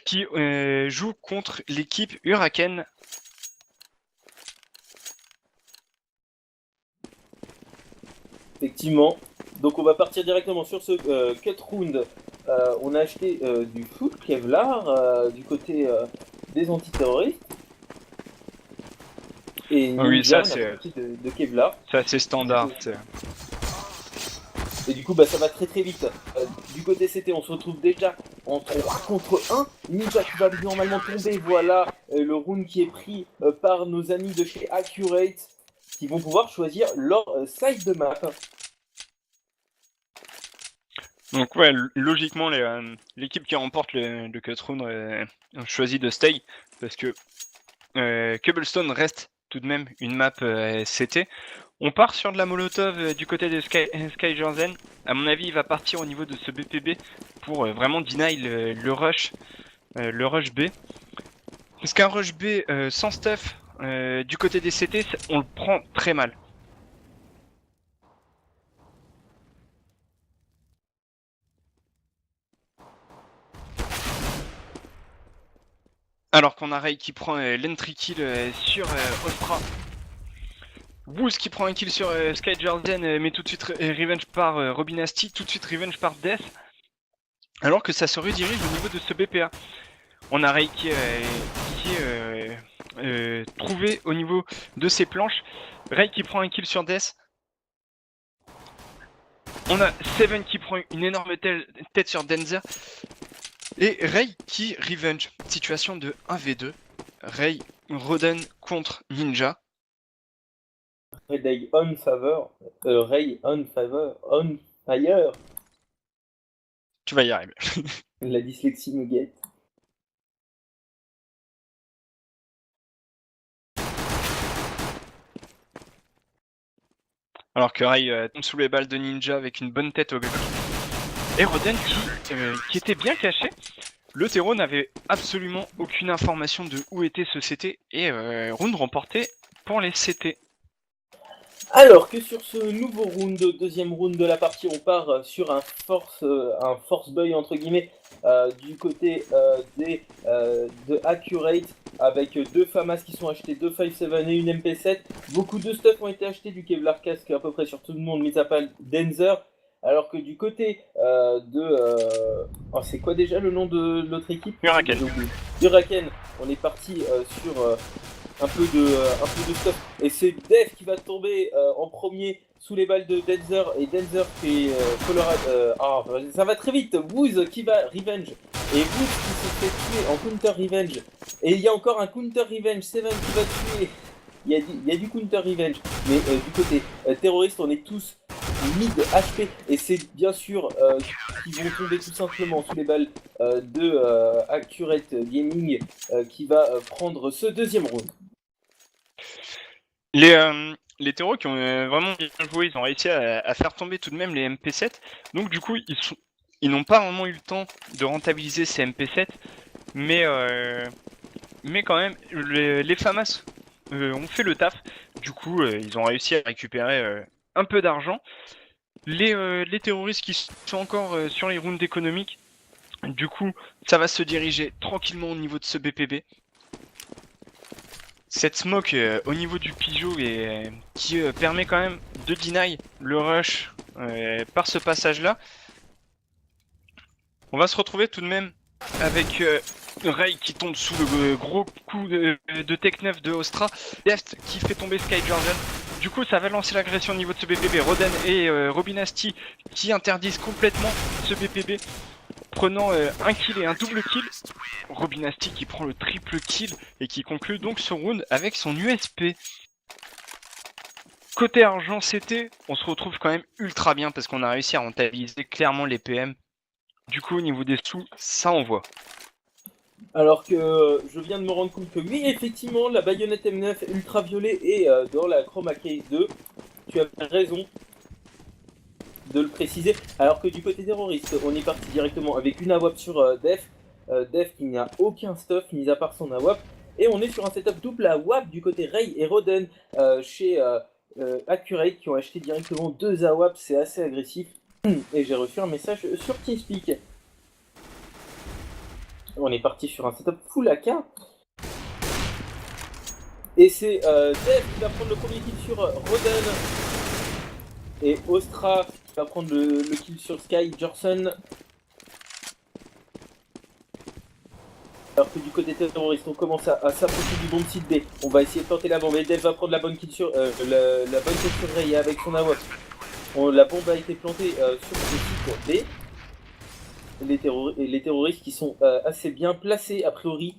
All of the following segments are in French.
qui joue contre l'équipe Huracan. Effectivement. Donc on va partir directement sur ce cut round. On a acheté du full Kevlar du côté des antiterroristes. Et Oui, ça Ninja n'a c'est pas pris de Kevlar. assez standard. Et du coup, bah, ça va très très vite. Du côté CT, on se retrouve déjà en 3 contre 1. Ninja qui va normalement tomber. Voilà le round qui est pris par nos amis de chez Accurate qui vont pouvoir choisir leur side de map. Donc ouais, logiquement, l'équipe qui remporte le cut round choisit de stay parce que Cobblestone reste tout de même une map CT. On part sur de la molotov du côté de Sky Jordan. À mon avis, il va partir au niveau de ce BPB pour vraiment deny le rush B. Parce qu'un rush B sans stuff du côté des CT, on le prend très mal. Alors qu'on a Ray qui prend l'entry kill sur Ostra. Woos qui prend un kill sur Sky Jordan, mais tout de suite revenge par Robin Asti, tout de suite revenge par Death. Alors que ça se redirige au niveau de ce BPA. On a Ray qui est trouvé au niveau de ses planches. Ray qui prend un kill sur Death. On a Seven qui prend une énorme tête sur Denzer. Et Ray qui revenge. Situation de 1v2. Ray Roden contre Ninja. Ray on favor. Ray on favor. On fire. Tu vas y arriver. La dyslexie me guette. Alors que Ray tombe sous les balles de Ninja avec une bonne tête au gauche. Et Roden qui était bien caché. Le terreau n'avait absolument aucune information de où était ce CT et round remporté pour les CT. Alors que sur ce nouveau round, deuxième round de la partie, on part sur un force buy entre guillemets du côté de Accurate avec deux FAMAS qui sont achetés, deux 5.7 et une MP7. Beaucoup de stuff ont été achetés, du Kevlar casque à peu près sur tout le monde, mis à part Denzer. Alors que du côté oh, c'est quoi déjà le nom de l'autre équipe? Huracan. Huracan, on est parti sur un peu de stuff. Et c'est Dev qui va tomber en premier sous les balles de Denzer. Et Denzer qui est Colorado. Ça va très vite. Woos qui va revenge. Et Woos qui se fait tuer en counter revenge. Et il y a encore un counter revenge. Seven qui va tuer. Il y a du counter revenge. Mais du côté terroriste, on est tous mid HP. Et c'est bien sûr qu'ils vont tomber tout simplement sous les balles de Accurate Gaming qui va prendre ce deuxième round. Les terreaux qui ont vraiment bien joué, ils ont réussi à faire tomber tout de même les MP7. Donc du coup, ils n'ont pas vraiment eu le temps de rentabiliser ces MP7. Mais quand même, les FAMAS ont fait le taf. Du coup, ils ont réussi à récupérer un peu d'argent. Les terroristes qui sont encore sur les rounds économiques, du coup, ça va se diriger tranquillement au niveau de ce BPB. Cette smoke au niveau du Pigeot qui permet quand même de deny le rush par ce passage-là. On va se retrouver tout de même avec Ray qui tombe sous le gros coup de Tech 9 de Ostra. Deft qui fait tomber Sky Jordan. Du coup, ça va lancer l'agression au niveau de ce BPB. Roden et Robin Asti qui interdisent complètement ce BPB, prenant un kill et un double kill. Robin Asti qui prend le triple kill et qui conclut donc ce round avec son USP. Côté argent CT, on se retrouve quand même ultra bien parce qu'on a réussi à rentabiliser clairement les PM. Du coup, au niveau des sous, ça envoie. Alors que je viens de me rendre compte que oui, effectivement, la baïonnette M9 ultraviolet est dans la Chroma Case 2. Tu as raison de le préciser. Alors que du côté terroriste, on est parti directement avec une AWAP sur Def. Def qui n'a aucun stuff mis à part son AWAP. Et on est sur un setup double AWAP du côté Ray et Roden chez Accurate qui ont acheté directement deux AWAP. C'est assez agressif. Et j'ai reçu un message sur TeamSpeak. On est parti sur un setup full AK. Et c'est Dev qui va prendre le premier kill sur Roden. Et Ostra qui va prendre le kill sur Sky Jorson. Alors que du côté terroriste, on commence à s'approcher du bon site B. On va essayer de tenter la bombe. Et Dev va prendre la bonne kill sur la bonne kill sur Ray avec son AWP. La bombe a été plantée sur ce site B. Les terroristes qui sont assez bien placés a priori.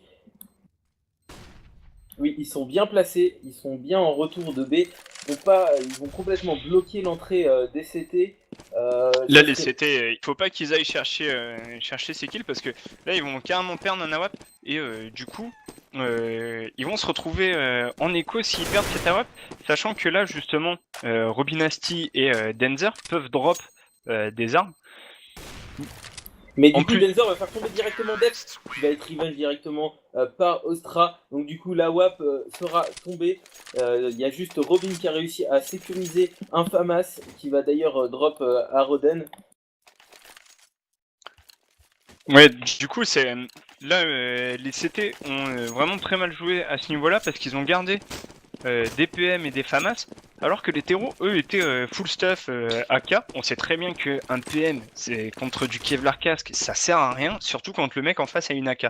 Oui, ils sont bien placés, ils sont bien en retour de B. Ils vont complètement bloquer l'entrée des CT. Là, les CT, il faut pas qu'ils aillent chercher ces kills parce que là, ils vont carrément perdre un AWP et du coup, ils vont se retrouver en écho s'ils perdent cet AWP, sachant que là, justement, Robinasti et Denzer peuvent drop des armes. Mais du coup, Denzer va faire tomber directement Dev, qui va être revenge directement par Ostra. Donc du coup, la WAP sera tombée. Il y a juste Robin qui a réussi à sécuriser un FAMAS, qui va d'ailleurs drop à Roden. Ouais, du coup, c'est là, les CT ont vraiment très mal joué à ce niveau-là parce qu'ils ont gardé des PM et des FAMAS, alors que les terreaux, eux, étaient full stuff AK. On sait très bien qu'un PM, c'est contre du Kevlar casque, ça sert à rien, surtout quand le mec en face a une AK.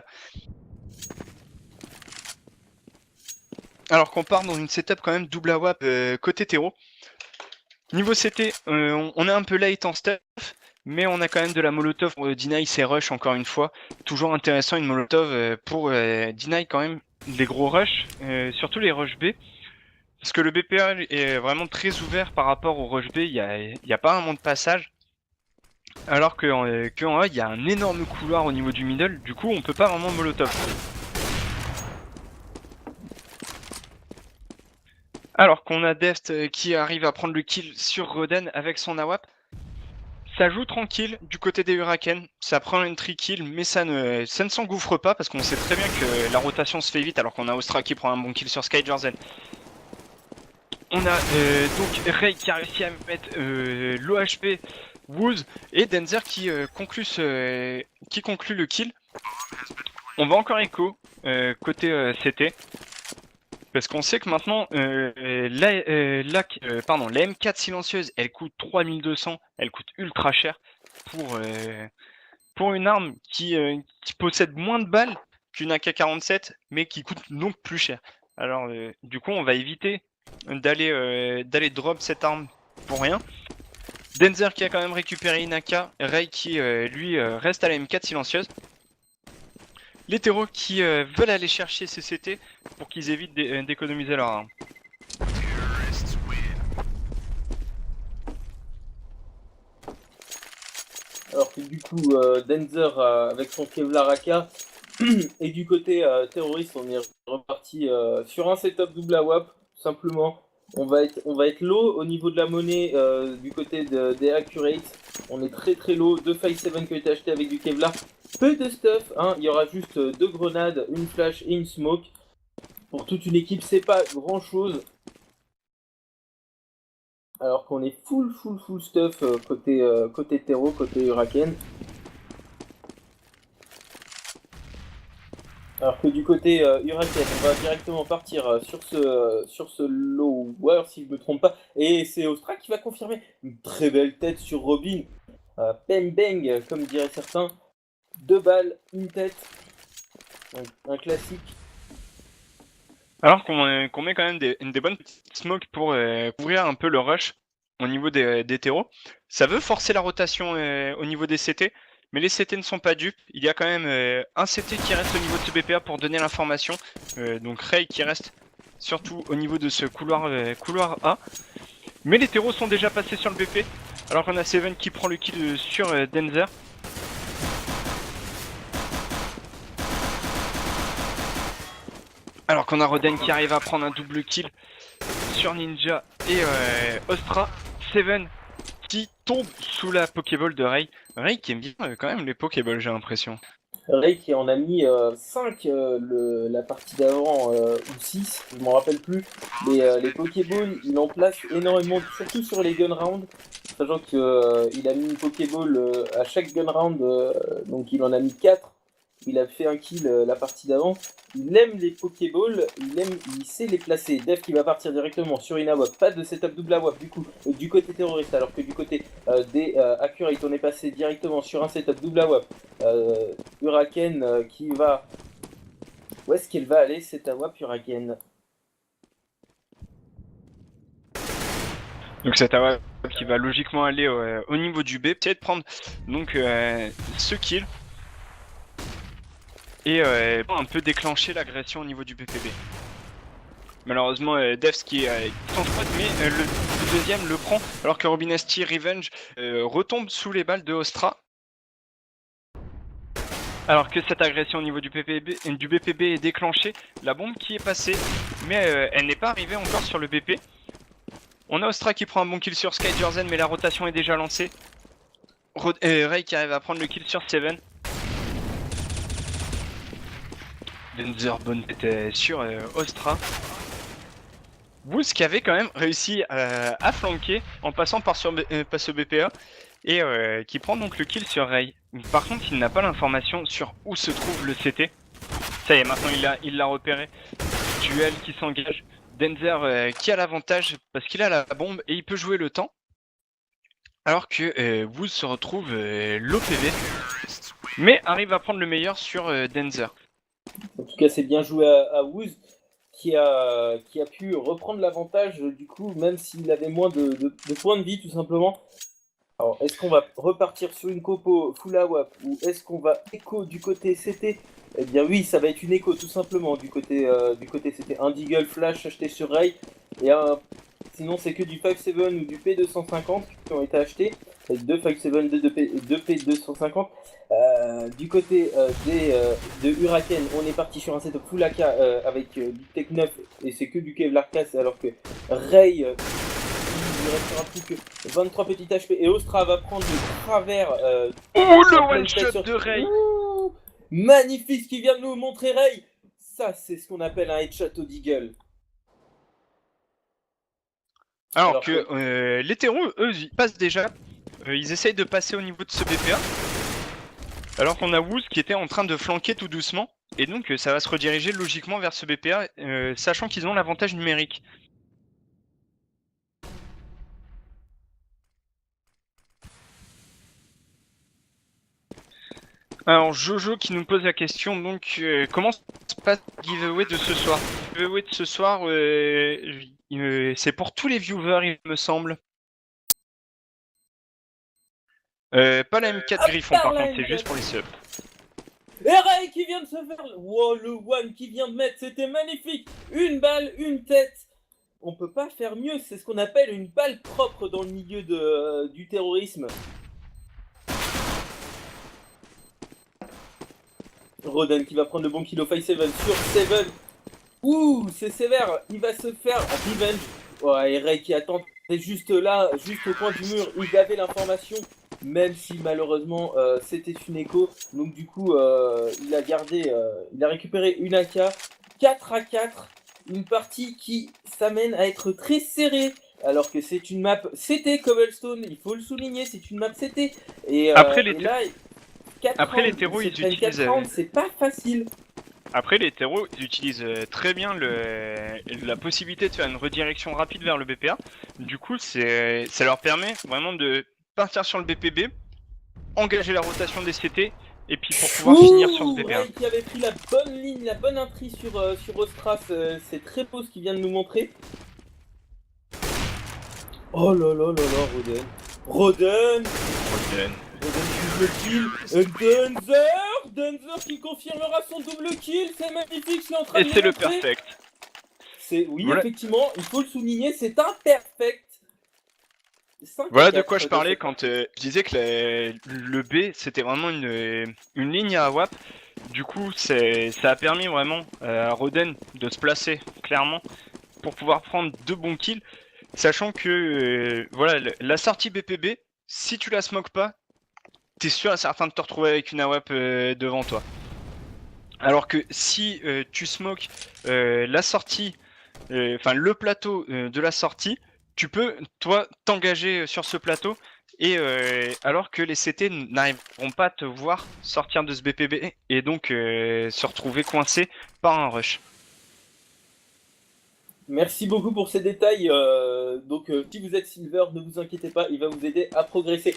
Alors qu'on part dans une setup quand même double AWP côté terreau. Niveau CT, on est un peu late en stuff, mais on a quand même de la molotov pour deny ses rush encore une fois. Toujours intéressant une molotov pour deny quand même des gros rushs, surtout les rush B. Parce que le BPA est vraiment très ouvert par rapport au rush B, il y a pas vraiment de passage. Alors qu'en A, il y a un énorme couloir au niveau du middle, du coup on peut pas vraiment molotov. Alors qu'on a Deft qui arrive à prendre le kill sur Roden avec son AWP. Ça joue tranquille du côté des Hurricanes, ça prend une tri kill, mais ça ne s'engouffre pas parce qu'on sait très bien que la rotation se fait vite alors qu'on a Ostra qui prend un bon kill sur Sky Jorzen. On a donc Ray qui a réussi à mettre l'OHP, Wood et Denzer qui conclut le kill. On va encore écho côté CT. Parce qu'on sait que maintenant, la M4 silencieuse, elle coûte 3200, elle coûte ultra cher pour une arme qui possède moins de balles qu'une AK-47, mais qui coûte donc plus cher. Alors du coup, on va éviter d'aller drop cette arme pour rien. Denzer qui a quand même récupéré une AK, Ray qui lui reste à la M4 silencieuse. Les terreaux qui veulent aller chercher ces CT pour qu'ils évitent d'économiser leur arme. Alors que du coup, Denzer avec son Kevlar AK, et du côté terroriste, on est reparti sur un setup double AWP, tout simplement. On va être low au niveau de la monnaie du côté des accurates. On est très low. 2 5-7 qui ont été achetés avec du Kevlar. Peu de stuff, hein. Il y aura juste 2 grenades, une flash et une smoke. Pour toute une équipe, c'est pas grand chose. Alors qu'on est full stuff côté terreau, côté Huracan. Alors que du côté Huracan, on va directement partir sur ce lower si je me trompe pas. Et c'est Ostra qui va confirmer une très belle tête sur Robin. Bang bang, comme diraient certains. 2 balles, une tête. Un classique. Alors qu'on met quand même des bonnes petites smokes pour couvrir un peu le rush au niveau des terreaux. Ça veut forcer la rotation au niveau des CT. Mais les CT ne sont pas dupes, il y a quand même un CT qui reste au niveau de ce BPA pour donner l'information, donc Ray qui reste surtout au niveau de ce couloir A. Mais les terreaux sont déjà passés sur le BP, alors qu'on a Seven qui prend le kill sur Denzer. Alors qu'on a Roden qui arrive à prendre un double kill sur Ninja et Ostra. Seven qui tombe sous la Pokéball de Ray. Ray qui aime bien quand même les Pokéballs, j'ai l'impression. Ray qui en a mis 5 la partie d'avant ou 6, je m'en rappelle plus. Mais les Pokéballs, il en place énormément, surtout sur les gun rounds. Sachant qu'il a mis une Pokéball à chaque gun round, donc il en a mis 4. Il a fait un kill la partie d'avant. Il aime les Pokéballs, il sait les placer. Dev qui va partir directement sur une AWP. Pas de setup double AWP du coup du côté terroriste, alors que du côté des Accurate, on est passé directement sur un setup double AWP. Huraken qui va... Où est-ce qu'elle va aller cette AWP Huraken? Donc cette AWP qui va logiquement aller au niveau du B, peut-être prendre donc ce kill et un peu déclencher l'agression au niveau du BPB. Malheureusement, Devs qui tente pas, mais le deuxième le prend, alors que Robinasti Revenge retombe sous les balles de Ostra. Alors que cette agression au niveau du BPB est déclenchée, la bombe qui est passée, mais elle n'est pas arrivée encore sur le BP. On a Ostra qui prend un bon kill sur Sky Jerzen, mais la rotation est déjà lancée. Ray qui arrive à prendre le kill sur Seven. Denzer bonne tête sur Ostra. Wooz qui avait quand même réussi à flanquer en passant par ce BPA et qui prend donc le kill sur Ray. Par contre, il n'a pas l'information sur où se trouve le CT. Ça y est, maintenant il l'a repéré. Duel qui s'engage. Denzer qui a l'avantage parce qu'il a la bombe et il peut jouer le temps. Alors que Wooz se retrouve l'OPV, mais arrive à prendre le meilleur sur Denzer. En tout cas, c'est bien joué à Wooz qui a pu reprendre l'avantage du coup, même s'il avait moins de points de vie tout simplement. Alors, est-ce qu'on va repartir sur une copo full AWP ou est-ce qu'on va écho du côté CT? Eh bien oui, ça va être une écho tout simplement du côté CT. Un Deagle Flash acheté sur Ray et sinon c'est que du 5.7 ou du P250 qui ont été achetés. Avec 2 5.7, 2 P250. Du côté de Huraken, on est parti sur un setup full AK avec du Tech 9 et c'est que du Kevlar Casse, alors que Ray, il ne restera plus que 23 petits HP et Ostra va prendre le travers. Le one shot de Ray. Magnifique ce qu'il vient de nous montrer Ray. Ça c'est ce qu'on appelle un headshot au Deagle. Alors que les terreaux, eux, ils passent déjà. Ils essayent de passer au niveau de ce BPA. Alors qu'on a Wooz qui était en train de flanquer tout doucement. Et donc ça va se rediriger logiquement vers ce BPA, sachant qu'ils ont l'avantage numérique. Alors Jojo qui nous pose la question, donc comment se passe le giveaway de ce soir? Le giveaway de ce soir, c'est pour tous les viewers il me semble. Pas la M4 Griffon par contre, c'est juste pour les subs. Et Ray qui vient de se faire... Wow, le one qui vient de mettre, c'était magnifique. Une balle, une tête. On peut pas faire mieux, c'est ce qu'on appelle une balle propre dans le milieu du terrorisme. Roden qui va prendre le bon kill au 5-7 sur Seven. Ouh, c'est sévère, il va se faire revenge. Ouais, et Ray qui attend juste là, juste au coin du mur, il avait l'information. Même si malheureusement c'était une écho, donc du coup il a récupéré une AK, 4-4, une partie qui s'amène à être très serrée, alors que c'est une map CT Cobblestone, il faut le souligner, c'est une map CT, et, Après et là, les terreaux ils utilisent... c'est pas facile. Après les terreaux ils utilisent très bien la possibilité de faire une redirection rapide vers le BPA, du coup ça leur permet vraiment de partir sur le BPB, engager la rotation des CT et puis pour pouvoir finir sur ce BPA. Ray qui avait pris la bonne ligne, la bonne intrigue sur Ostra, c'est très beau ce qu'il vient de nous montrer. Oh là là là là, Roden qui le kill, Denzer qui confirmera son double kill, c'est magnifique, c'est en train de Et c'est le perfect. Oui, voilà. Effectivement, il faut le souligner, c'est un perfect. Voilà de quoi je parlais quand je disais que le B c'était vraiment une ligne à AWP. Du coup ça a permis vraiment à Roden de se placer clairement pour pouvoir prendre de bons kills, sachant que voilà, la sortie BPB, si tu la smokes pas, t'es sûr et certain de te retrouver avec une AWP devant toi. Alors que si tu smokes la sortie, enfin le plateau de la sortie, tu peux, toi, t'engager sur ce plateau et alors que les CT n'arriveront pas à te voir sortir de ce BPB et donc se retrouver coincés par un rush. Merci beaucoup pour ces détails. Donc, si vous êtes Silver, ne vous inquiétez pas, il va vous aider à progresser.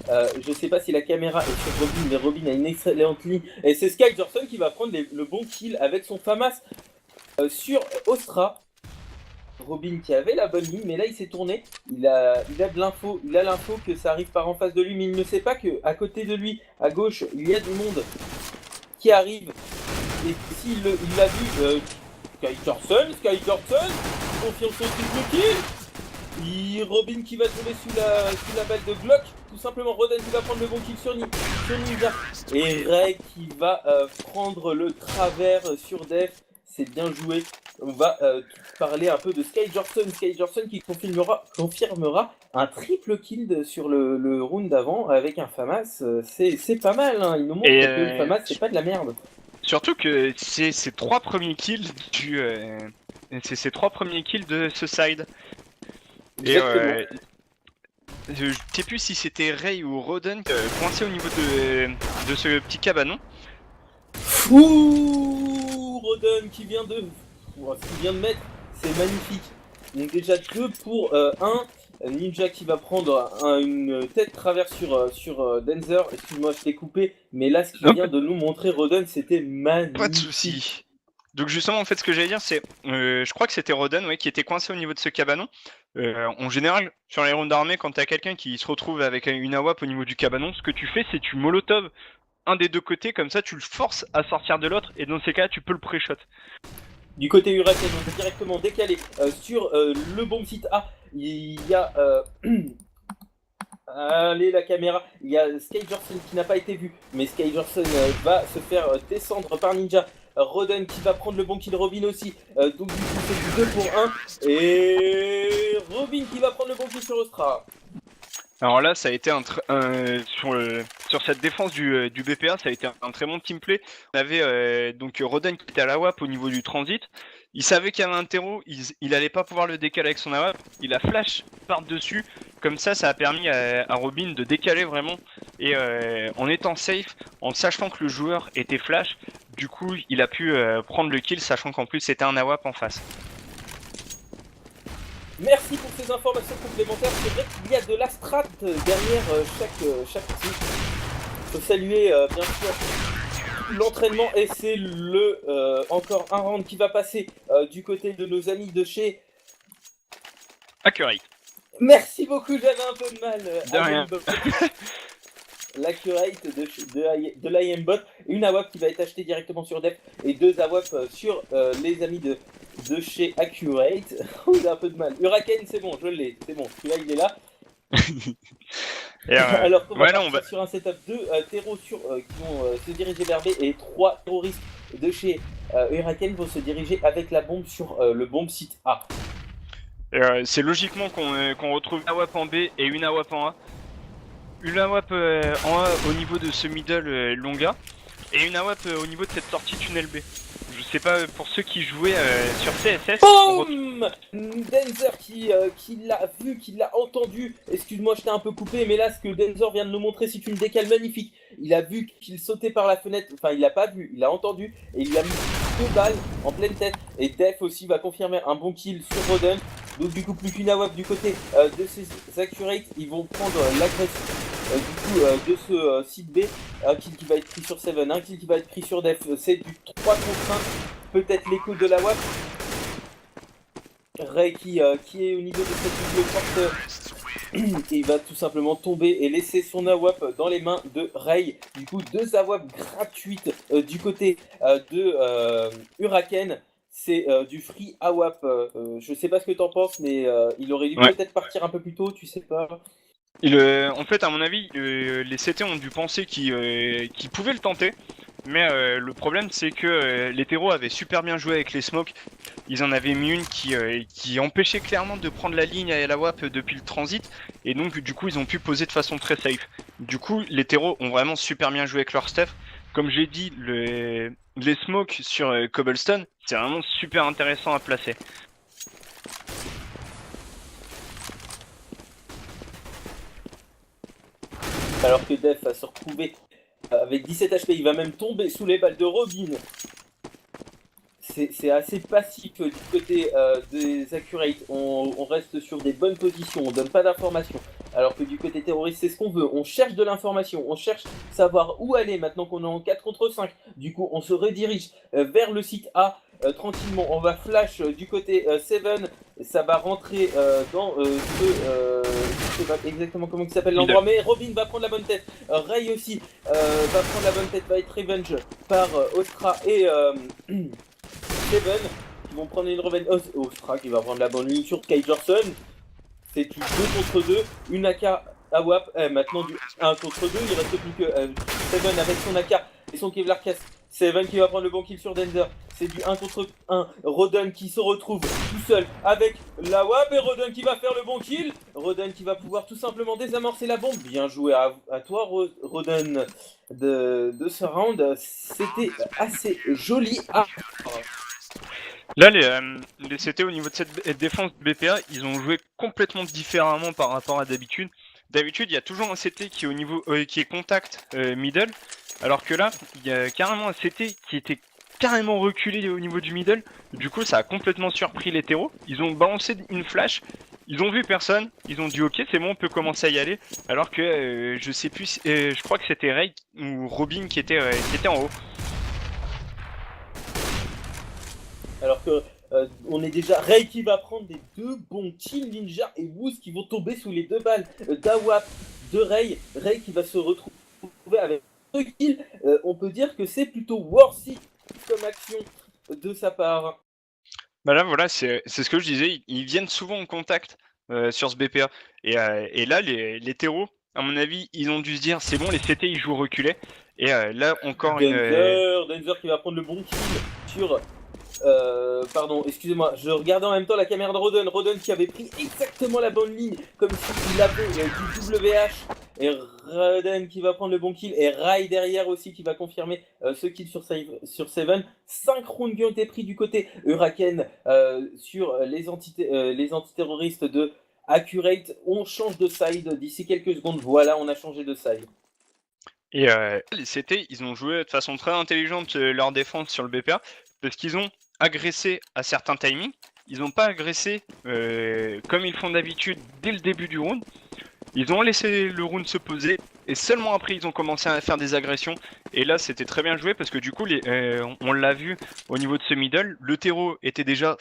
Je sais pas si la caméra est sur Robin, mais Robin a une excellente ligne. Et c'est Sky Johnson qui va prendre le bon kill avec son FAMAS sur Ostra. Robin qui avait la bonne ligne, mais là il s'est tourné. Il a de l'info. Il a l'info que ça arrive par en face de lui, mais il ne sait pas que à côté de lui, à gauche, il y a du monde qui arrive. Et s'il l'a vu, Sky Johnson confirme son triple kill. Robin qui va tomber sous la balle de Glock. Tout simplement, Roden qui va prendre le bon kill sur Ninja. Et Ray qui va prendre le travers sur Def. C'est bien joué. On va parler un peu de Sky Johnson qui confirmera un triple kill sur le round d'avant avec un FAMAS. C'est pas mal, hein. Il nous montre que le FAMAS, c'est pas de la merde. Surtout que c'est ses 3 premiers kills c'est ses 3 premiers kills de ce side. Et je sais plus si c'était Ray ou Roden coincé au niveau de ce petit cabanon. Ouh, Roden qui vient de mettre, c'est magnifique. Donc déjà 2 pour 1. Ninja qui va prendre une tête traverse sur Denzer. Excuse-moi, je t'ai coupé, mais là ce qu'il vient de nous montrer Roden, c'était magnifique. Pas de soucis. Donc justement, en fait, ce que j'allais dire, c'est, je crois que c'était Roden, qui était coincé au niveau de ce cabanon. En général, sur les rounds d'armée, quand t'as quelqu'un qui se retrouve avec une AWP au niveau du cabanon, ce que tu fais, c'est tu molotov un des deux côtés, comme ça tu le forces à sortir de l'autre, et dans ces cas tu peux le pré-shot. Du côté Huracan, on est directement décalé sur le bomb site A. Il y a... allez, la caméra. Il y a Sky Johnson qui n'a pas été vu, mais Sky Johnson va se faire descendre par Ninja. Roden qui va prendre le bon kill, Robin aussi. Donc du coup c'est du 2 pour 1. Et Robin qui va prendre le bon kill sur Ostra. Alors là, ça a été sur cette défense du BPA, ça a été un très bon team play. On avait donc Roden qui était à la WAP au niveau du transit. Il savait qu'il y avait un terreau, il allait pas pouvoir le décaler avec son AWP. Il a flash par-dessus. Comme ça a permis à Robin de décaler vraiment. Et en étant safe, en sachant que le joueur était flash, du coup, il a pu prendre le kill, sachant qu'en plus c'était un AWP en face. Merci pour ces informations complémentaires. C'est vrai qu'il y a de la strat derrière chaque team. Il faut saluer bien sûr l'entraînement et c'est encore un round qui va passer du côté de nos amis de chez Accurate. Merci beaucoup, j'avais un peu de mal. De rien. L'accurate de l'IMBot, une AWP qui va être achetée directement sur Def et 2 AWP sur les amis de chez Accurate. J'ai un peu de mal. Huracan, c'est bon, je l'ai, c'est bon, celui-là il est là. Alors on va partir sur un setup de terreaux qui vont se diriger vers B et 3 terroristes de chez Huracan vont se diriger avec la bombe sur le bomb site A. C'est logiquement qu'on retrouve une AWP en B et une AWP en A. Une AWP en A au niveau de ce middle longa et une AWP au niveau de cette sortie tunnel B. Je sais pas, pour ceux qui jouaient sur CSS... Boum Denzer qui l'a vu, qui l'a entendu. Excuse-moi, je t'ai un peu coupé, mais là, ce que Denzer vient de nous montrer, c'est une décale magnifique. Il a vu qu'il sautait par la fenêtre, enfin, il l'a pas vu, il a entendu, et il a mis 2 balles en pleine tête. Et Def aussi va confirmer un bon kill sur Roden. Donc du coup, plus qu'une AWP du côté de ces Accurate, ils vont prendre l'agression de ce site B. Un kill qui va être pris sur Seven, un kill qui va être pris sur Def. C'est du 3 contre 1. Peut-être l'écho de la WAP. Ray qui est au niveau de cette double porte. Il va tout simplement tomber et laisser son AWP dans les mains de Ray. Du coup, 2 AWP gratuites du côté de Huracan. C'est du free AWP. Je sais pas ce que t'en penses, mais il aurait dû peut-être partir un peu plus tôt, tu sais pas. En fait, à mon avis, les CT ont dû penser qu'ils pouvaient le tenter. Mais le problème, c'est que les terreaux avaient super bien joué avec les smokes. Ils en avaient mis une qui empêchait clairement de prendre la ligne à la WAP depuis le transit. Et donc, du coup, ils ont pu poser de façon très safe. Du coup, les terreaux ont vraiment super bien joué avec leur stuff. Comme j'ai dit, les smokes sur Cobblestone, c'est vraiment super intéressant à placer. alors que Def va se retrouver avec 17 HP, il va même tomber sous les balles de Robin. C'est assez passif du côté des Accurate, on reste sur des bonnes positions, on donne pas d'informations. Alors que du côté terroriste, c'est ce qu'on veut, on cherche de l'information, on cherche savoir où aller maintenant qu'on est en 4 contre 5. Du coup, on se redirige vers le site A tranquillement, on va flash du côté 7, ça va rentrer dans je sais pas exactement comment il s'appelle l'endroit, mais Robin va prendre la bonne tête, Ray aussi va prendre la bonne tête, va être revenge par Ostra et... Seven qui vont prendre une revenge. Ostra qui va prendre la bonne ligne sur Skyjorson. C'est du 2 contre 2, une AK à WAP. Maintenant du 1 contre 2, il reste plus que Seven avec son AK et son Kevlar Casse. Seven qui va prendre le bon kill sur Denzer. C'est du 1 contre 1. Rodon qui se retrouve tout seul avec la WAP et Rodon qui va faire le bon kill. Rodon qui va pouvoir tout simplement désamorcer la bombe. Bien joué à toi Rodon de ce round. C'était assez joli à... Là, les CT au niveau de cette défense de BPA, ils ont joué complètement différemment par rapport à d'habitude. D'habitude, il y a toujours un CT qui est au niveau, qui est contact middle, alors que là, il y a carrément un CT qui était carrément reculé au niveau du middle. Du coup, ça a complètement surpris les terreaux. Ils ont balancé une flash, ils ont vu personne, ils ont dit ok, c'est bon, on peut commencer à y aller. Alors que je sais plus, je crois que c'était Ray ou Robin qui était en haut. Alors que on est déjà Ray qui va prendre des 2 bons kills, Ninja et Woos qui vont tomber sous les 2 balles d'Awap de Ray. Ray qui va se retrouver avec 2 kills. On peut dire que c'est plutôt worthy comme action de sa part. Bah là voilà, c'est ce que je disais, ils viennent souvent en contact sur ce BPA. Et là, les terreaux, à mon avis, ils ont dû se dire c'est bon, les CT ils jouent reculés. Et là, encore Denzer qui va prendre le bon kill sur... pardon, excusez-moi, je regardais en même temps la caméra de Rodon. Rodon qui avait pris exactement la bonne ligne, comme s'il avait du WH. Et Rodon qui va prendre le bon kill. Et Rai derrière aussi qui va confirmer ce kill sur 7. 5 rounds qui ont été pris du côté Huraken sur les antiterroristes de Accurate. On change de side d'ici quelques secondes. Voilà, on a changé de side. Et les CT, ils ont joué de façon très intelligente leur défense sur le BPA, parce qu'ils ont agressé à certains timings, ils n'ont pas agressé comme ils font d'habitude dès le début du round. Ils ont laissé le round se poser, et seulement après ils ont commencé à faire des agressions. Et là c'était très bien joué, parce que du coup, on l'a vu au niveau de ce middle, le terreau était déjà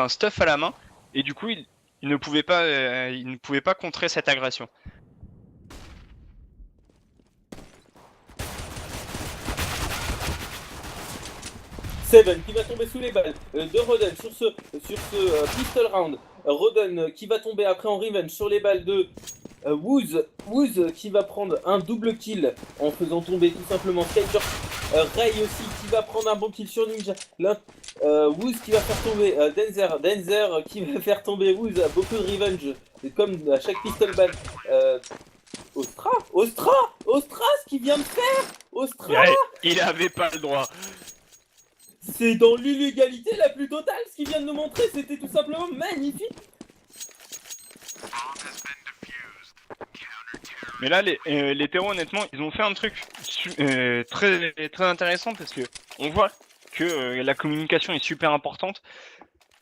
stuff à la main, et du coup il ne pouvait pas contrer cette agression. Seven qui va tomber sous les balles de Rodon sur ce pistol round. Rodon qui va tomber après en revenge sur les balles de Woos. Woos qui va prendre un double kill en faisant tomber tout simplement Skyjor. Ray aussi qui va prendre un bon kill sur Ninja. Woos qui va faire tomber Denzer. Denzer qui va faire tomber Woos. Beaucoup de revenge comme à chaque pistol ban. Ostra, ce qu'il vient de faire. Ostra, il avait pas le droit. C'est dans l'illégalité la plus totale, ce qu'il vient de nous montrer, c'était tout simplement magnifique. Mais là, les terreaux, honnêtement, ils ont fait un truc très intéressant, parce que on voit que la communication est super importante.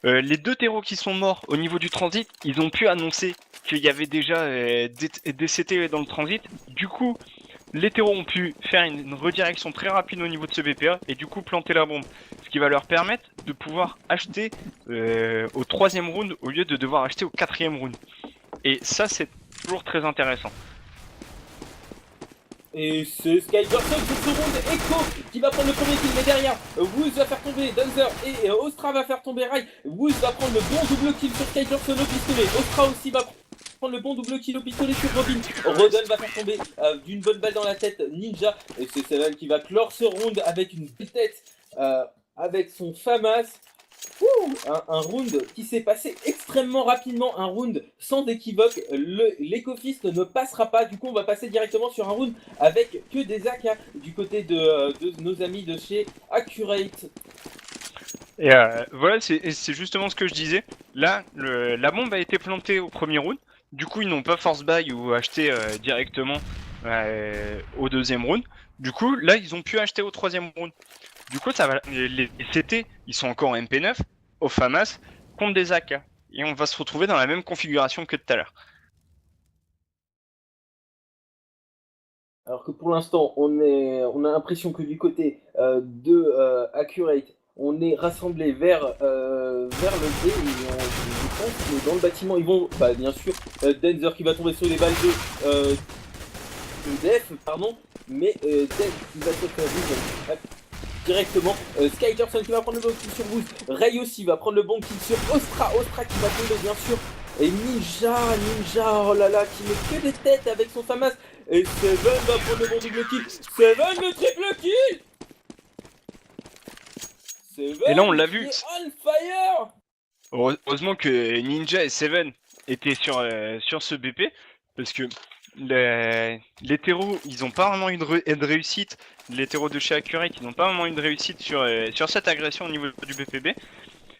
Les 2 terreaux qui sont morts au niveau du transit, ils ont pu annoncer qu'il y avait déjà des CT dans le transit. Du coup, les terreaux ont pu faire une redirection très rapide au niveau de ce BPA et du coup planter la bombe. Ce qui va leur permettre de pouvoir acheter au 3e round au lieu de devoir acheter au 4e round. Et ça, c'est toujours très intéressant. Et c'est Skyjorson sur ce round, Echo qui va prendre le premier kill, mais derrière, Woos va faire tomber Denzer et Ostra va faire tomber Rai. Woos va prendre le bon double kill sur Skyjorson au pistolet. Ostra aussi va prendre le bon double kill au pistolet sur Robin. Rodon va faire tomber d'une bonne balle dans la tête Ninja. Et c'est Seven qui va clore ce round avec une belle tête, avec son FAMAS. Un round qui s'est passé extrêmement rapidement, un round sans équivoque. L'écofist ne passera pas, du coup on va passer directement sur un round avec que des AK du côté de nos amis de chez Accurate. Et voilà, c'est justement ce que je disais. Là, la bombe a été plantée au premier round. Du coup, ils n'ont pas force buy ou acheté directement au deuxième round. Du coup, là, ils ont pu acheter au troisième round. Du coup, ça va, les CT, ils sont encore en MP9, au FAMAS, contre des AK. Et on va se retrouver dans la même configuration que tout à l'heure. Alors que pour l'instant, on a l'impression que du côté de Accurate, on est rassemblé vers le B. Je pense que dans le bâtiment, ils vont, bah, bien sûr, Denzer qui va tomber sur les balles de Def, pardon, mais Def qui va se faire vite, directement. Sky Johnson qui va prendre le bon kill sur Wood. Ray aussi va prendre le bon kill sur Ostra. Ostra qui va tomber, bien sûr. Et Ninja, oh là là, qui met que des têtes avec son FAMAS. Et Seven va prendre le bon double kill. Seven le triple kill. Seven Et là, on l'a vu. On fire. Heureusement que Ninja et Seven étaient sur ce BP, parce que les terreaux, ils ont pas vraiment une réussite. Les terreaux de chez Accurate, ils n'ont pas vraiment une réussite sur cette agression au niveau du BPB.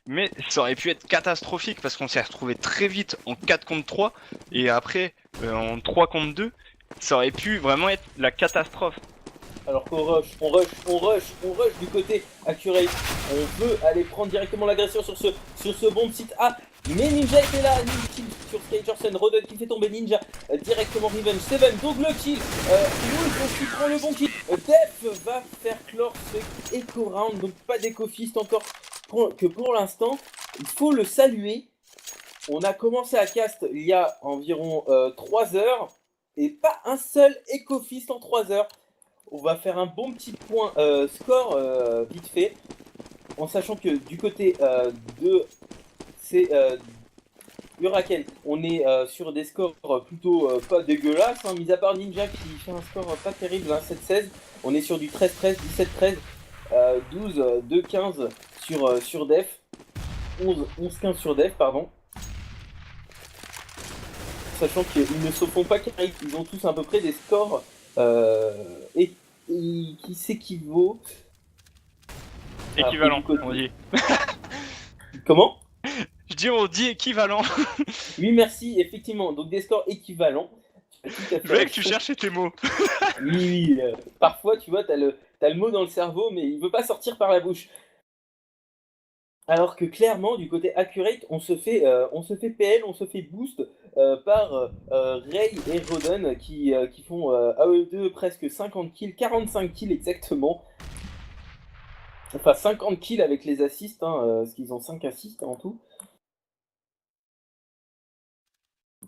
Mais ça aurait pu être catastrophique parce qu'on s'est retrouvé très vite en 4 contre 3 et après en 3 contre 2. Ça aurait pu vraiment être la catastrophe. Alors qu'on rush du côté Accurate. On veut aller prendre directement l'agression sur ce bomb site A. Mais Ninja était là, kill sur Sky Johnson, Roden qui fait tomber Ninja, directement Revenge, Seven, double kill, Wolf qui prend le bon kill, Def va faire clore ce Echo Round, donc pas d'Echo Fist encore, que pour l'instant, il faut le saluer. On a commencé à cast il y a environ 3 heures, et pas un seul Echo Fist en 3 heures. On va faire un bon petit point score vite fait, en sachant que du côté de Huracan, on est sur des scores plutôt pas dégueulasses, hein, mis à part Ninja qui fait un score pas terrible, hein, 7-16. On est sur du 13-13, 17-13, 12-2-15 sur Def, 11-15 sur Def, pardon. Sachant qu'ils ne se font pas carré, ils ont tous à peu près des scores et qui s'équivaut. Équivalent, on dit. Comment? Je dis on dit équivalent. Oui, merci, effectivement, donc des scores équivalents. Je voulais que tu cherchais tes mots. Oui, parfois, tu vois, t'as le mot dans le cerveau, mais il veut pas sortir par la bouche. Alors que clairement, du côté Accurate, on se fait PL, on se fait boost par Ray et Roden qui font à eux deux presque 50 kills, 45 kills exactement. Enfin 50 kills avec les assists, hein, parce qu'ils ont 5 assists en tout.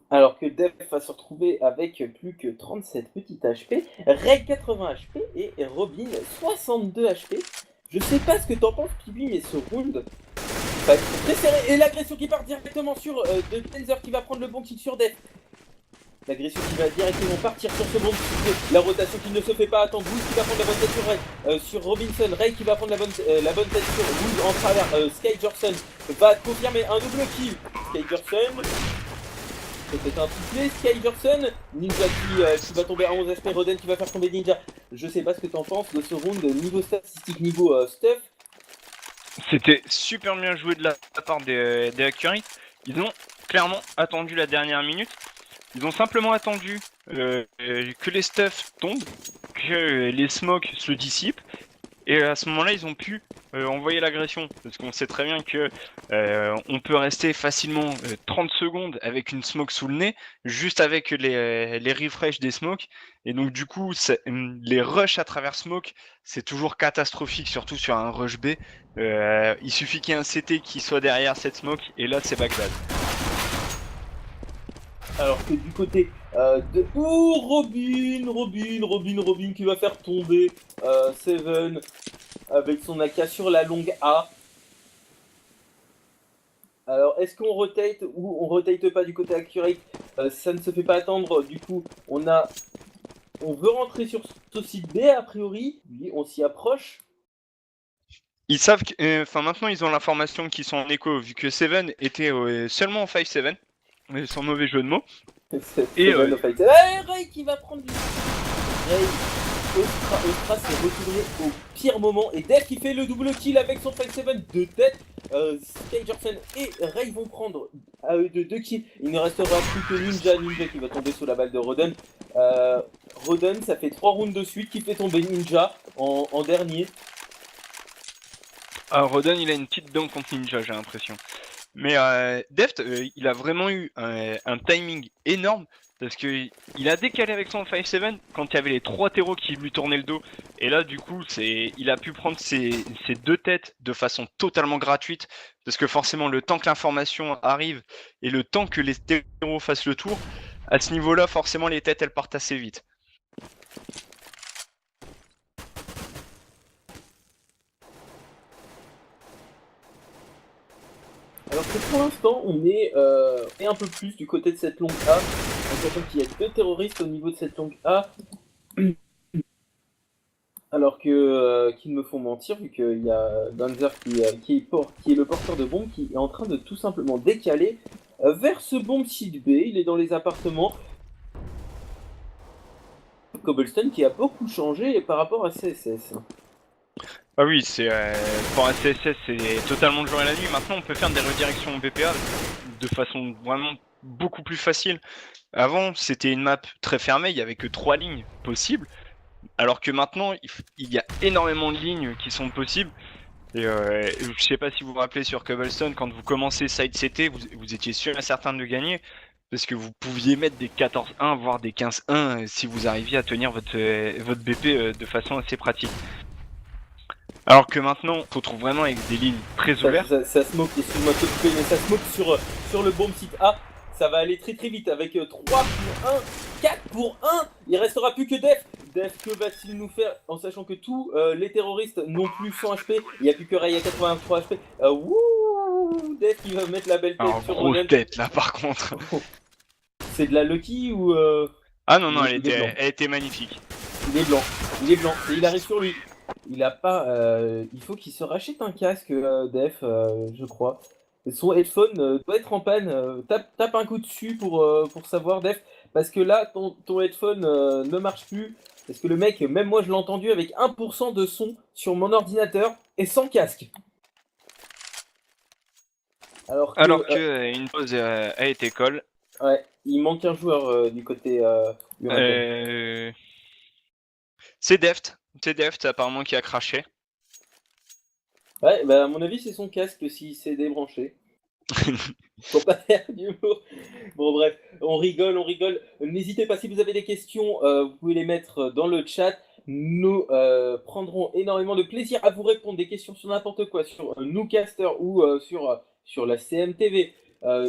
Alors que Def va se retrouver avec plus que 37 petits HP, Ray 80 HP et Robin 62 HP. Je sais pas ce que t'en penses, Pibi, mais ce round va être très serré. Et l'agression qui part directement sur de Denzer qui va prendre le bon kill sur Def. L'agression qui va directement partir sur ce bon kill. La rotation qui ne se fait pas attendre. Wood qui va prendre la bonne tête sur Ray, sur Robinson. Ray qui va prendre la bonne tête sur Wood en travers. Sky Johnson va confirmer un double kill. Sky Johnson. C'était un triplé, Sky Johnson. Ninja qui va tomber à 11 HP. Roden qui va faire tomber Ninja. Je sais pas ce que t'en penses de ce round niveau statistique, niveau stuff. C'était super bien joué de la part des Accurate. Ils ont clairement attendu la dernière minute. Ils ont simplement attendu que les stuffs tombent, que les smokes se dissipent. Et à ce moment-là, ils ont pu envoyer l'agression. Parce qu'on sait très bien que on peut rester facilement 30 secondes avec une smoke sous le nez, juste avec les refresh des smokes. Et donc du coup, les rushs à travers smoke, c'est toujours catastrophique, surtout sur un rush B. Il suffit qu'il y ait un CT qui soit derrière cette smoke, et là c'est Bagdad. Alors que du côté de... Oh, Robin qui va faire tomber Seven avec son AK sur la longue A. Alors, est-ce qu'on rotate ou on rotate pas du côté Accurate? Ça ne se fait pas attendre, du coup, on veut rentrer sur ce site B, a priori. Oui, on s'y approche. Ils savent que... Enfin, maintenant, ils ont l'information qu'ils sont en écho, vu que Seven était seulement en 5-7. Mais sans mauvais jeu de mots. Et Ray qui va prendre du... Ray, Ostra s'est retourné au pire moment. Et Def qui fait le double kill avec son 5-7 de tête. Sky Johnson et Ray vont prendre à eux deux kills. Il ne restera plus que Ninja qui va tomber sous la balle de Roden. Roden, ça fait 3 rounds de suite qui fait tomber Ninja en dernier. Ah, Roden, il a une petite dent contre Ninja, j'ai l'impression. Mais Deft, il a vraiment eu un timing énorme parce que il a décalé avec son 5-7 quand il y avait les 3 terreaux qui lui tournaient le dos. Et là, du coup, il a pu prendre ses 2 têtes de façon totalement gratuite parce que forcément, le temps que l'information arrive et le temps que les terreaux fassent le tour, à ce niveau-là, forcément, les têtes elles partent assez vite. Alors que pour l'instant, on est un peu plus du côté de cette longue A, en sachant qu'il y a 2 terroristes au niveau de cette longue A. Alors que qu'ils me font mentir, vu qu'il y a Danzer qui est le porteur de bombe, qui est en train de tout simplement décaler vers ce bombe site B. Il est dans les appartements. Cobblestone qui a beaucoup changé par rapport à CSS. Ah oui, c'est pour un CSS, c'est totalement le jour et la nuit. Maintenant, on peut faire des redirections BPA de façon vraiment beaucoup plus facile. Avant, c'était une map très fermée, il y avait que 3 lignes possibles, alors que maintenant, il y a énormément de lignes qui sont possibles. Et je sais pas si vous vous rappelez sur Cobblestone, quand vous commencez Side CT, vous étiez sûr et certain de gagner, parce que vous pouviez mettre des 14-1, voire des 15-1 si vous arriviez à tenir votre BP de façon assez pratique. Alors que maintenant, on se retrouve vraiment avec des lignes très ouvertes. Ça smoke, excuse-moi de te couper, mais ça smoke sur le bomb site A. Ça va aller très très vite avec 3 pour 1, 4 pour 1. Il restera plus que Def. Def, que va-t-il nous faire en sachant que tous les terroristes n'ont plus 100 HP. Il n'y a plus que Ray à 83 HP. Wouh, Def qui va mettre la belle tête sur grosse Roden. tête là par contre. C'est de la Lucky ou Ah non, non, il elle était magnifique. Il est blanc. Il est blanc. Et il arrive sur lui. Il a pas. Il faut qu'il se rachète un casque, Def, je crois. Son headphone doit être en panne. Tape un coup dessus pour savoir, Def. Parce que là, ton headphone ne marche plus. Parce que le mec, même moi je l'ai entendu avec 1% de son sur mon ordinateur et sans casque. Alors que une pause a été call. ouais, il manque un joueur du côté Huracan. C'est Deft. C'est Deft apparemment qui a craché. Ouais, bah à mon avis, c'est son casque s'il s'est débranché. Faut pas faire d'humour. Bon, bref, on rigole, on rigole. N'hésitez pas, si vous avez des questions, vous pouvez les mettre dans le chat. Nous prendrons énormément de plaisir à vous répondre des questions sur n'importe quoi, sur Newcaster ou sur la CMTV,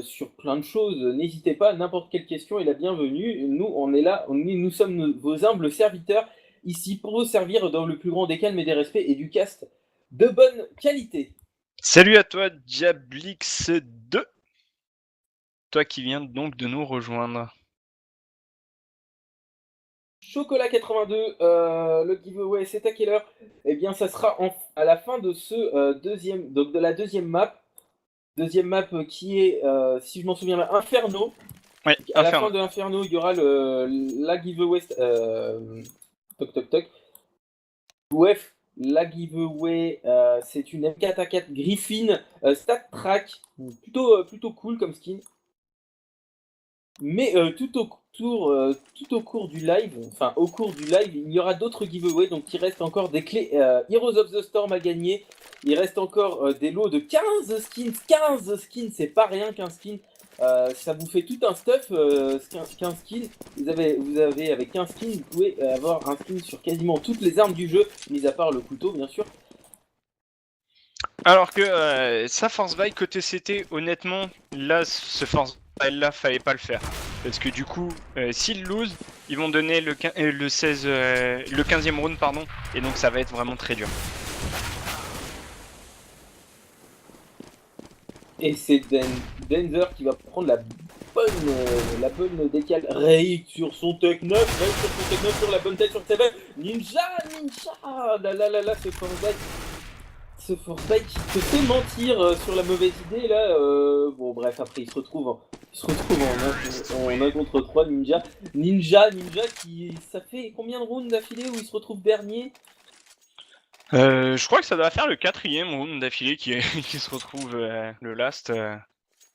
sur plein de choses. N'hésitez pas, n'importe quelle question est la bienvenue. Nous, on est là, nous sommes vos humbles serviteurs ici pour vous servir dans le plus grand des calmes et des respects et du cast de bonne qualité. Salut à toi, Diablix2. Toi qui viens donc de nous rejoindre. Chocolat 82, le giveaway c'est à quelle heure? Eh bien ça sera à la fin de ce deuxième, donc de la deuxième map. Deuxième map qui est, si je m'en souviens là, Inferno. Ouais, à la fin de Inferno, il y aura la giveaway. Toc toc toc. Bref, la giveaway, c'est une M4A4 Griffin Stat Track. Plutôt cool comme skin. Mais tout au cours du live, enfin au cours du live, il y aura d'autres giveaways, donc il reste encore des clés Heroes of the Storm à gagner. Il reste encore des lots de 15 skins. 15 skins, c'est pas rien qu'un skin. Ça vous fait tout un stuff, 15 skins. Vous avez avec 15 skins, vous pouvez avoir un skin sur quasiment toutes les armes du jeu, mis à part le couteau bien sûr. Alors que sa force buy côté CT, honnêtement, là, ce force buy là, fallait pas le faire. Parce que du coup, s'ils lose, ils vont donner le 15e round, pardon, et donc ça va être vraiment très dur. Et c'est Denzer qui va prendre la bonne décale. Raid sur son tech 9, sur la bonne tête sur le Seven. Ninja, là, ce Fortnite qui te fait mentir sur la mauvaise idée là. Bon bref, après il se retrouve en 1 contre 3 Ninja qui, ça fait combien de rounds d'affilée où il se retrouve dernier? Je crois que ça doit faire le 4e round d'affilée qui se retrouve le last.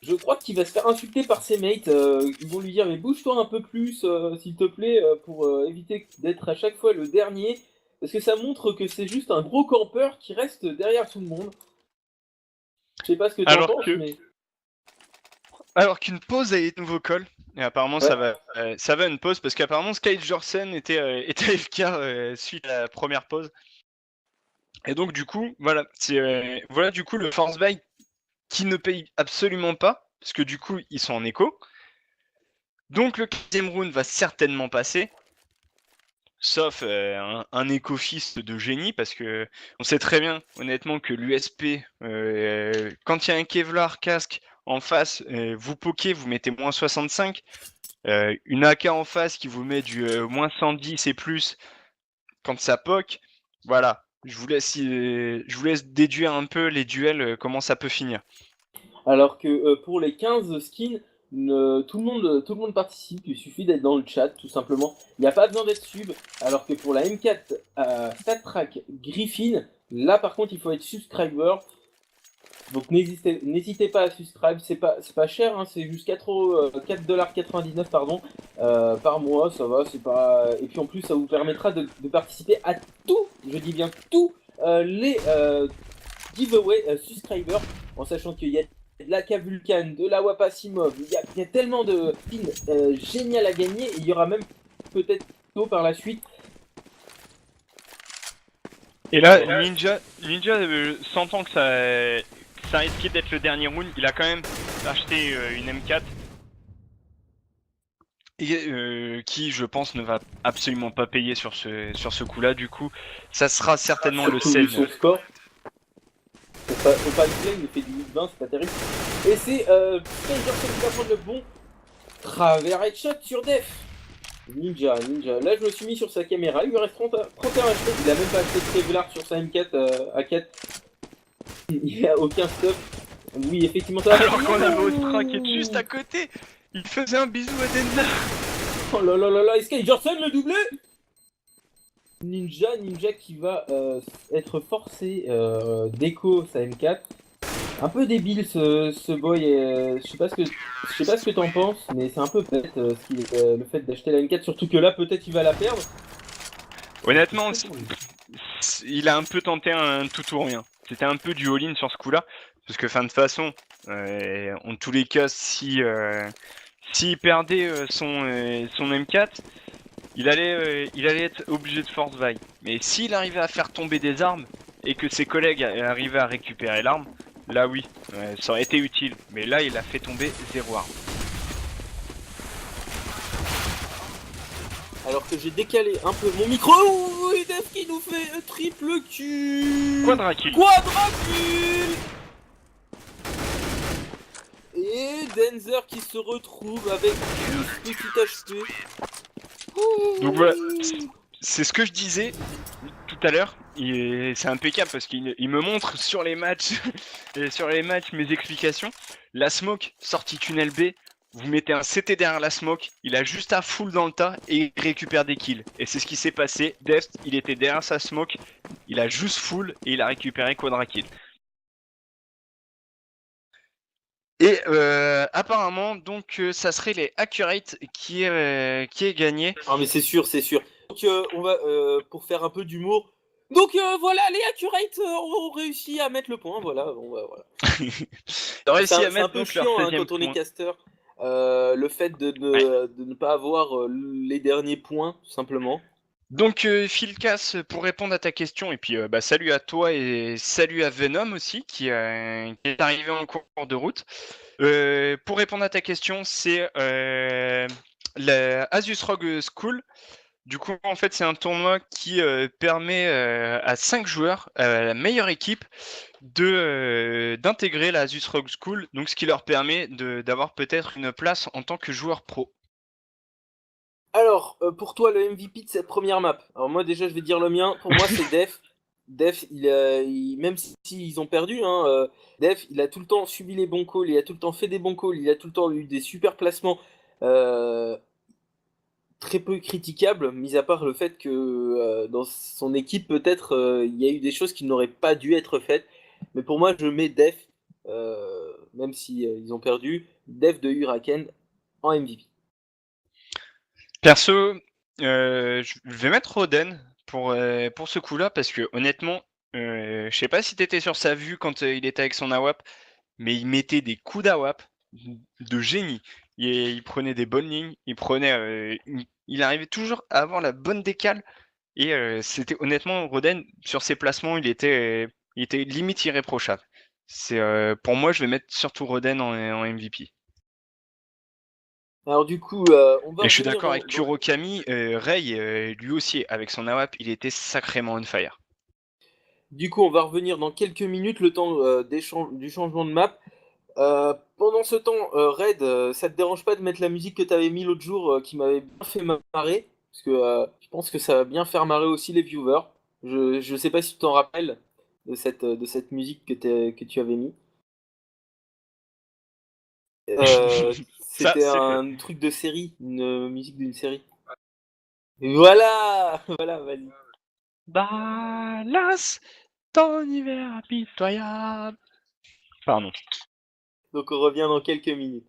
Je crois qu'il va se faire insulter par ses mates. Ils vont lui dire mais bouge-toi un peu plus, s'il te plaît, pour éviter d'être à chaque fois le dernier. Parce que ça montre que c'est juste un gros campeur qui reste derrière tout le monde. Je sais pas ce que t'en Alors penses, que, mais... alors qu'une pause a été nouveau call. Et apparemment, Ouais. ça va une pause parce qu'apparemment Sky Jorsen était AFK suite à la première pause. Et donc du coup, voilà, voilà du coup le force buy qui ne paye absolument pas parce que du coup ils sont en écho. Donc le 15e round va certainement passer, sauf un éco-fist de génie parce que on sait très bien honnêtement que l'USP, quand il y a un Kevlar casque en face, vous pokez, vous mettez moins 65. Une AK en face qui vous met du moins 110 et plus quand ça poke, voilà. Je vous laisse déduire un peu les duels, comment ça peut finir. Alors que pour les 15 skins, tout le monde participe, il suffit d'être dans le chat, tout simplement. Il n'y a pas besoin d'être sub, alors que pour la M4 StatTrack Griffin, là par contre il faut être subscriber. Donc n'hésitez pas à subscribe, c'est pas cher, hein, c'est juste 4,99$ pardon, par mois, ça va, c'est pas. Et puis en plus ça vous permettra de participer à tout, je dis bien tout, les giveaway subscribers, en sachant qu'il y a de la Vulcan, de la Wapasimov, il y a tellement de pins génial à gagner, et il y aura même peut-être par la suite. Et là, Ninja sentant que ça risquait d'être le dernier round, il a quand même acheté une M4 et qui, je pense, ne va absolument pas payer sur ce coup-là. Du coup, ça sera certainement le Surtout vu sell. son score. Faut pas le plaindre, il fait du 8-20, c'est pas terrible. Et c'est Spencerson qui va prendre le bon travers headshot sur Def. Ninja. Là, je me suis mis sur sa caméra, il lui reste 31 HP. Il a même pas acheté de Kevlar sur sa M4 à 4. Il n'y a aucun stop. Oui, effectivement, ça va. Alors qu'on avait Ostra qui est juste à côté, il faisait un bisou à Denza. Oh là là là là, est-ce qu'il y a Johnson le doublé? Ninja qui va être forcé d'écho sa M4. Un peu débile ce boy, je sais pas ce que t'en penses, mais c'est un peu bête le fait d'acheter la M4, surtout que là peut-être il va la perdre. Honnêtement, il a un peu tenté un tout ou rien. C'était un peu du all-in sur ce coup-là, parce que fin de façon, en tous les cas, s'il perdait son M4, il allait être obligé de force buy. Mais s'il arrivait à faire tomber des armes et que ses collègues arrivaient à récupérer l'arme, là oui, ça aurait été utile. Mais là, il a fait tomber 0 arme. Alors que j'ai décalé un peu mon micro, et Def qui nous fait un triple kill. Quadrakill. Et Denzer qui se retrouve avec 12 petits HP. Donc voilà, c'est ce que je disais tout à l'heure. C'est impeccable parce qu'il me montre sur les matchs et sur les matchs mes explications. La smoke sortie tunnel B, vous mettez un CT derrière la smoke, il a juste à full dans le tas et il récupère des kills. Et c'est ce qui s'est passé. Deft, il était derrière sa smoke, il a juste full et il a récupéré quadra kill. Et apparemment, donc, ça serait les accurate qui est gagné. Ah mais c'est sûr. Donc on va, pour faire un peu d'humour, donc voilà, les accurate ont réussi à mettre le point, voilà, bon bah voilà. T'as réussi à C'est un mettre peu donc leur chiant hein, 16e quand on est point. caster, le fait de ne pas avoir les derniers points, tout simplement. Donc Philcas, pour répondre à ta question, et puis salut à toi et salut à Venom aussi qui est arrivé en cours de route. Pour répondre à ta question, c'est la Asus Rogue School. Du coup, en fait, c'est un tournoi qui permet à 5 joueurs, la meilleure équipe, d'intégrer la Asus Rogue School, donc ce qui leur permet d'avoir peut-être une place en tant que joueur pro. Alors, pour toi, le MVP de cette première map. Alors moi déjà, je vais dire le mien. Pour moi, c'est Def. Def, même s'ils ont perdu, hein, Def, il a tout le temps subi les bons calls, il a tout le temps fait des bons calls, il a tout le temps eu des super placements. euh, Très peu critiquable, mis à part le fait que dans son équipe, peut-être, il y a eu des choses qui n'auraient pas dû être faites. Mais pour moi, je mets Def même si ils ont perdu, Dev de Huraken en MVP. Perso, je vais mettre Roden pour ce coup-là parce que honnêtement, je sais pas si t'étais sur sa vue quand il était avec son AWP, mais il mettait des coups d'AWP de génie. Il prenait des bonnes lignes, il arrivait toujours à avoir la bonne décale et c'était honnêtement Roden sur ses placements, il était limite irréprochable. Pour moi, je vais mettre surtout Roden en MVP. Alors du coup, on va Et je suis revenir d'accord avec Kurokami, Ray, lui aussi, avec son AWP, il était sacrément on fire. Du coup, on va revenir dans quelques minutes, le temps du changement de map. Pendant ce temps, Red, ça te dérange pas de mettre la musique que t'avais mis l'autre jour qui m'avait bien fait marrer? Parce que je pense que ça va bien faire marrer aussi les viewers. Je sais pas si tu t'en rappelles de cette musique que tu avais mis. Ça, C'était c'est fait. un truc de série, une musique d'une série. Et voilà! Voilà, vas-y. Balance ton hiver impitoyable. Pardon. Donc on revient dans quelques minutes.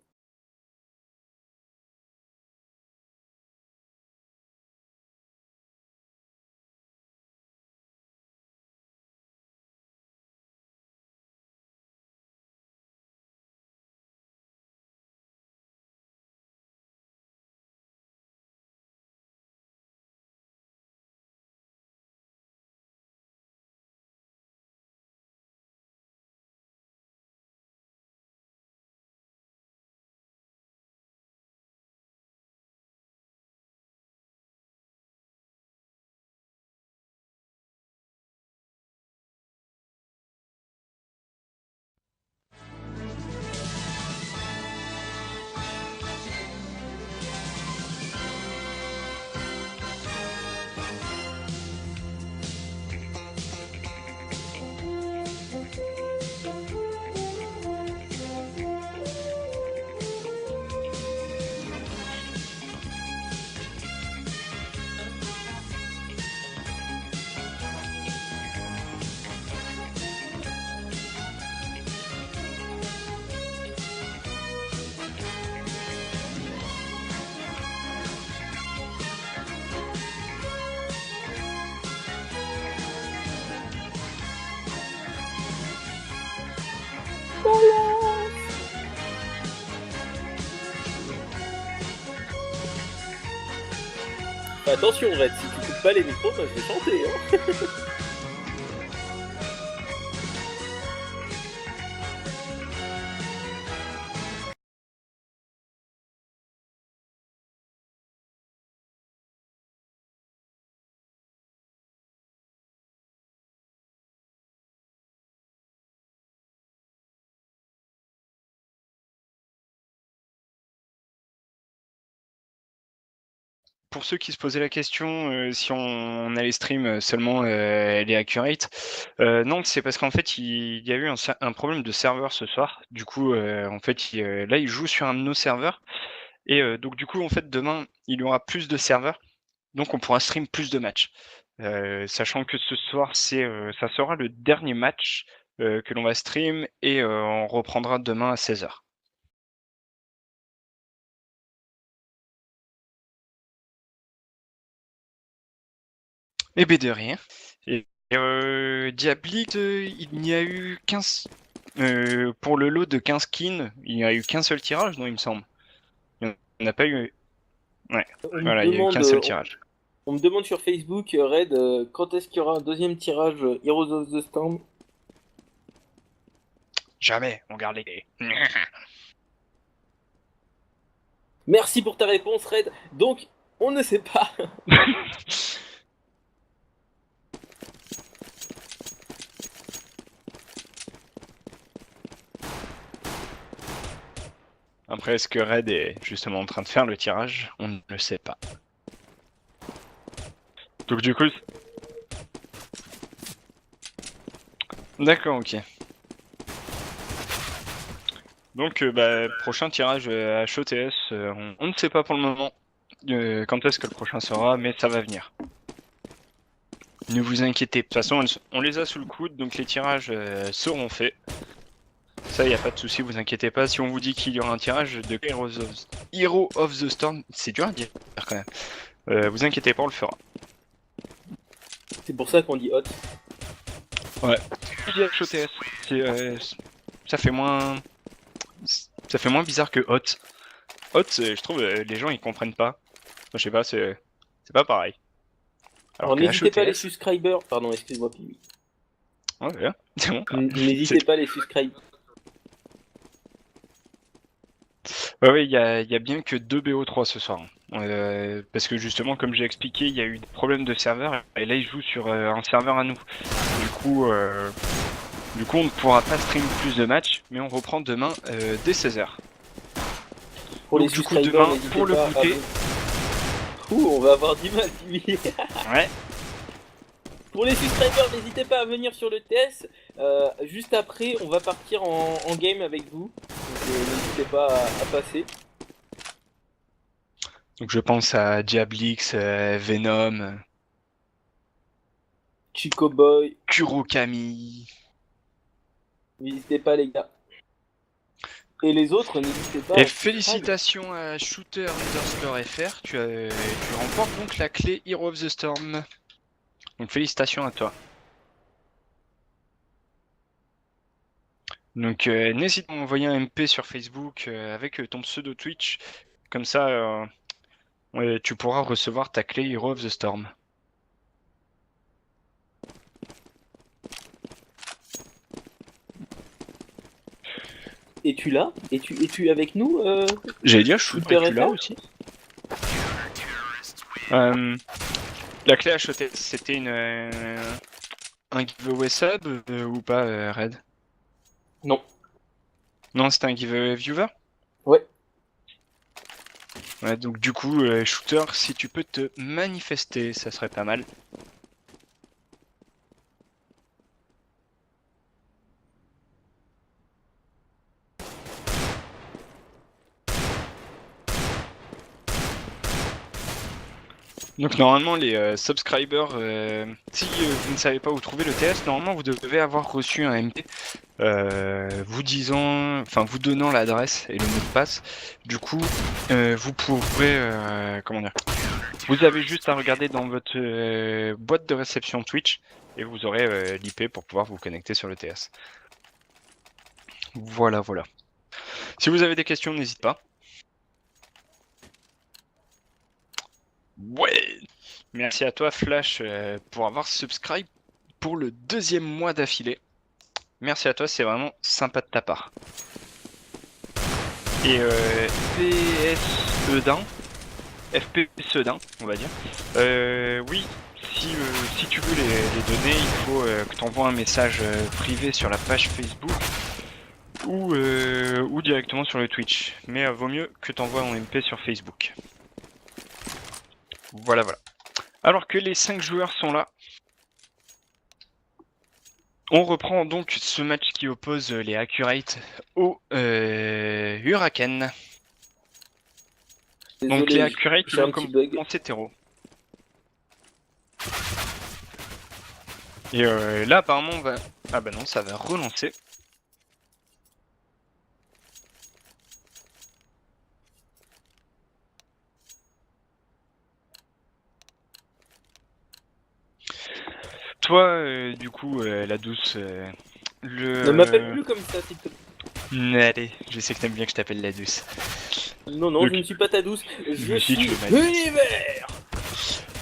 Attention Red, si tu coupes pas les micros, moi je vais chanter. Hein. Pour ceux qui se posaient la question si on allait stream seulement les accurate, non, c'est parce qu'en fait il y a eu un problème de serveur ce soir. Du coup, en fait, là il joue sur un de nos serveurs et donc du coup en fait demain il y aura plus de serveurs, donc on pourra stream plus de matchs. Sachant que ce soir ça sera le dernier match que l'on va stream et on reprendra demain à 16h. Eh ben de rien. Et Diablite, il n'y a eu 15... pour le lot de 15 skins, il n'y a eu qu'un seul tirage, non, il me semble. Il n'y en a pas eu... Ouais, On me voilà, il n'y a eu demande, qu'un seul tirage. on me demande sur Facebook, Red, quand est-ce qu'il y aura un deuxième tirage Heroes of the Storm? Jamais, on garde les... Merci pour ta réponse Red. Donc, on ne sait pas. Après, est-ce que Red est justement en train de faire le tirage? On ne le sait pas. Donc du coup... D'accord, ok. Donc, prochain tirage à HOTS, on ne sait pas pour le moment quand est-ce que le prochain sera, mais ça va venir. Ne vous inquiétez, de toute façon, on les a sous le coude, donc les tirages seront faits. Ça, y a pas de souci, vous inquiétez pas. Si on vous dit qu'il y aura un tirage de Hero of the Storm, c'est dur à dire quand même. Vous inquiétez pas, on le fera. C'est pour ça qu'on dit hot. Ouais. Je dis HOTS. Ça fait moins. Ça fait moins bizarre que hot. Hot, je trouve, les gens ils comprennent pas. Moi, je sais pas, c'est pas pareil. Alors que n'hésitez pas les HOTS, subscribers. Pardon, excuse-moi, Piwi. ouais, c'est bon. N'hésitez pas les subscribers. Ouais, il y a bien que 2 BO3 ce soir. Parce que justement, comme j'ai expliqué, il y a eu des problèmes de serveur et là ils jouent sur un serveur à nous. Du coup, on ne pourra pas stream plus de matchs, mais on reprend demain dès 16h. Pour Donc, les du coup, subscribers, demain, n'hésitez pour le pas à goûter. Ouh, on va avoir du mal, Piwi. Ouais. Pour les subscribers, n'hésitez pas à venir sur le TS. Juste après, on va partir en game avec vous. Donc n'hésitez pas à passer. Donc je pense à Diablix, Venom, Chico Boy, Kurokami. n'hésitez pas les gars. Et les autres, n'hésitez pas. Et à félicitations à Shooter underscore FR, tu remportes donc la clé Hero of the Storm. Donc félicitations à toi. Donc n'hésite pas à m'envoyer un MP sur Facebook avec ton pseudo Twitch. Comme ça, tu pourras recevoir ta clé Hero of the Storm. Es-tu là? Es-tu avec nous J'allais dire, Shooter, es-tu là FR? aussi? La clé HOTS, c'était un giveaway sub ou pas, Red? Non. Non, c'était un giveaway viewer? Ouais. Ouais, donc du coup, Shooter, si tu peux te manifester, ça serait pas mal. Donc normalement les subscribers, si vous ne savez pas où trouver le TS, normalement vous devez avoir reçu un MP vous donnant l'adresse et le mot de passe. Du coup, vous pourrez, comment dire, vous avez juste à regarder dans votre boîte de réception Twitch et vous aurez l'IP pour pouvoir vous connecter sur le TS. Voilà. Si vous avez des questions, n'hésitez pas. Ouais. Merci à toi Flash pour avoir subscribe pour le 2e mois d'affilée. Merci à toi, c'est vraiment sympa de ta part. Et FPSEDin, on va dire. Oui, si tu veux les donner, il faut que tu envoies un message privé sur la page Facebook ou directement sur le Twitch. Mais vaut mieux que tu envoies en MP sur Facebook. Voilà. Alors que les 5 joueurs sont là, on reprend donc ce match qui oppose les Accurate aux Huracan. Désolé, Donc les Accurate, ils j'ai un vont petit bug. commencer terreau. Et là apparemment on va... Ah bah non, ça va relancer. Toi, du coup, la douce, Ne m'appelle plus comme ça, s'il te plaît. Allez, je sais que t'aimes bien que je t'appelle la douce. Non, Donc, je ne suis pas ta douce. Je si, suis tu es ma douce. Univers.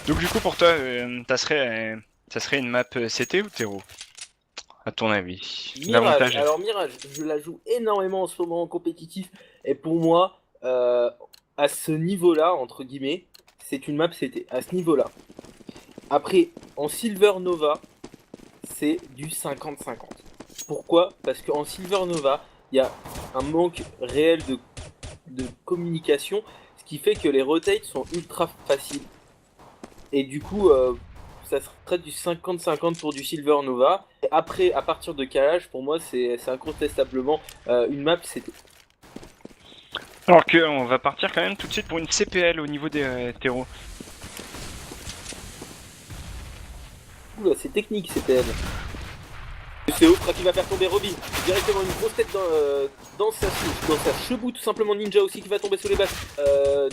Donc du coup pour toi, ça serait une map CT ou terreau? À ton avis? Mirage. Alors Mirage, je la joue énormément en ce moment en compétitif. Et pour moi, à ce niveau-là, entre guillemets, c'est une map CT. À ce niveau-là. Après, en Silver Nova, c'est du 50-50. Pourquoi? Parce qu'en Silver Nova, il y a un manque réel de communication, ce qui fait que les rotates sont ultra faciles. Et du coup, ça serait du 50-50 pour du Silver Nova. Et après, à partir de calage, pour moi, c'est incontestablement une map CT. Alors que on va partir quand même tout de suite pour une CPL au niveau des terreaux. Oula, c'est technique CPL. c'est Ostra qui va faire tomber Robbie. Directement une grosse tête dans sa chebou, tout simplement. Ninja aussi qui va tomber sous les bases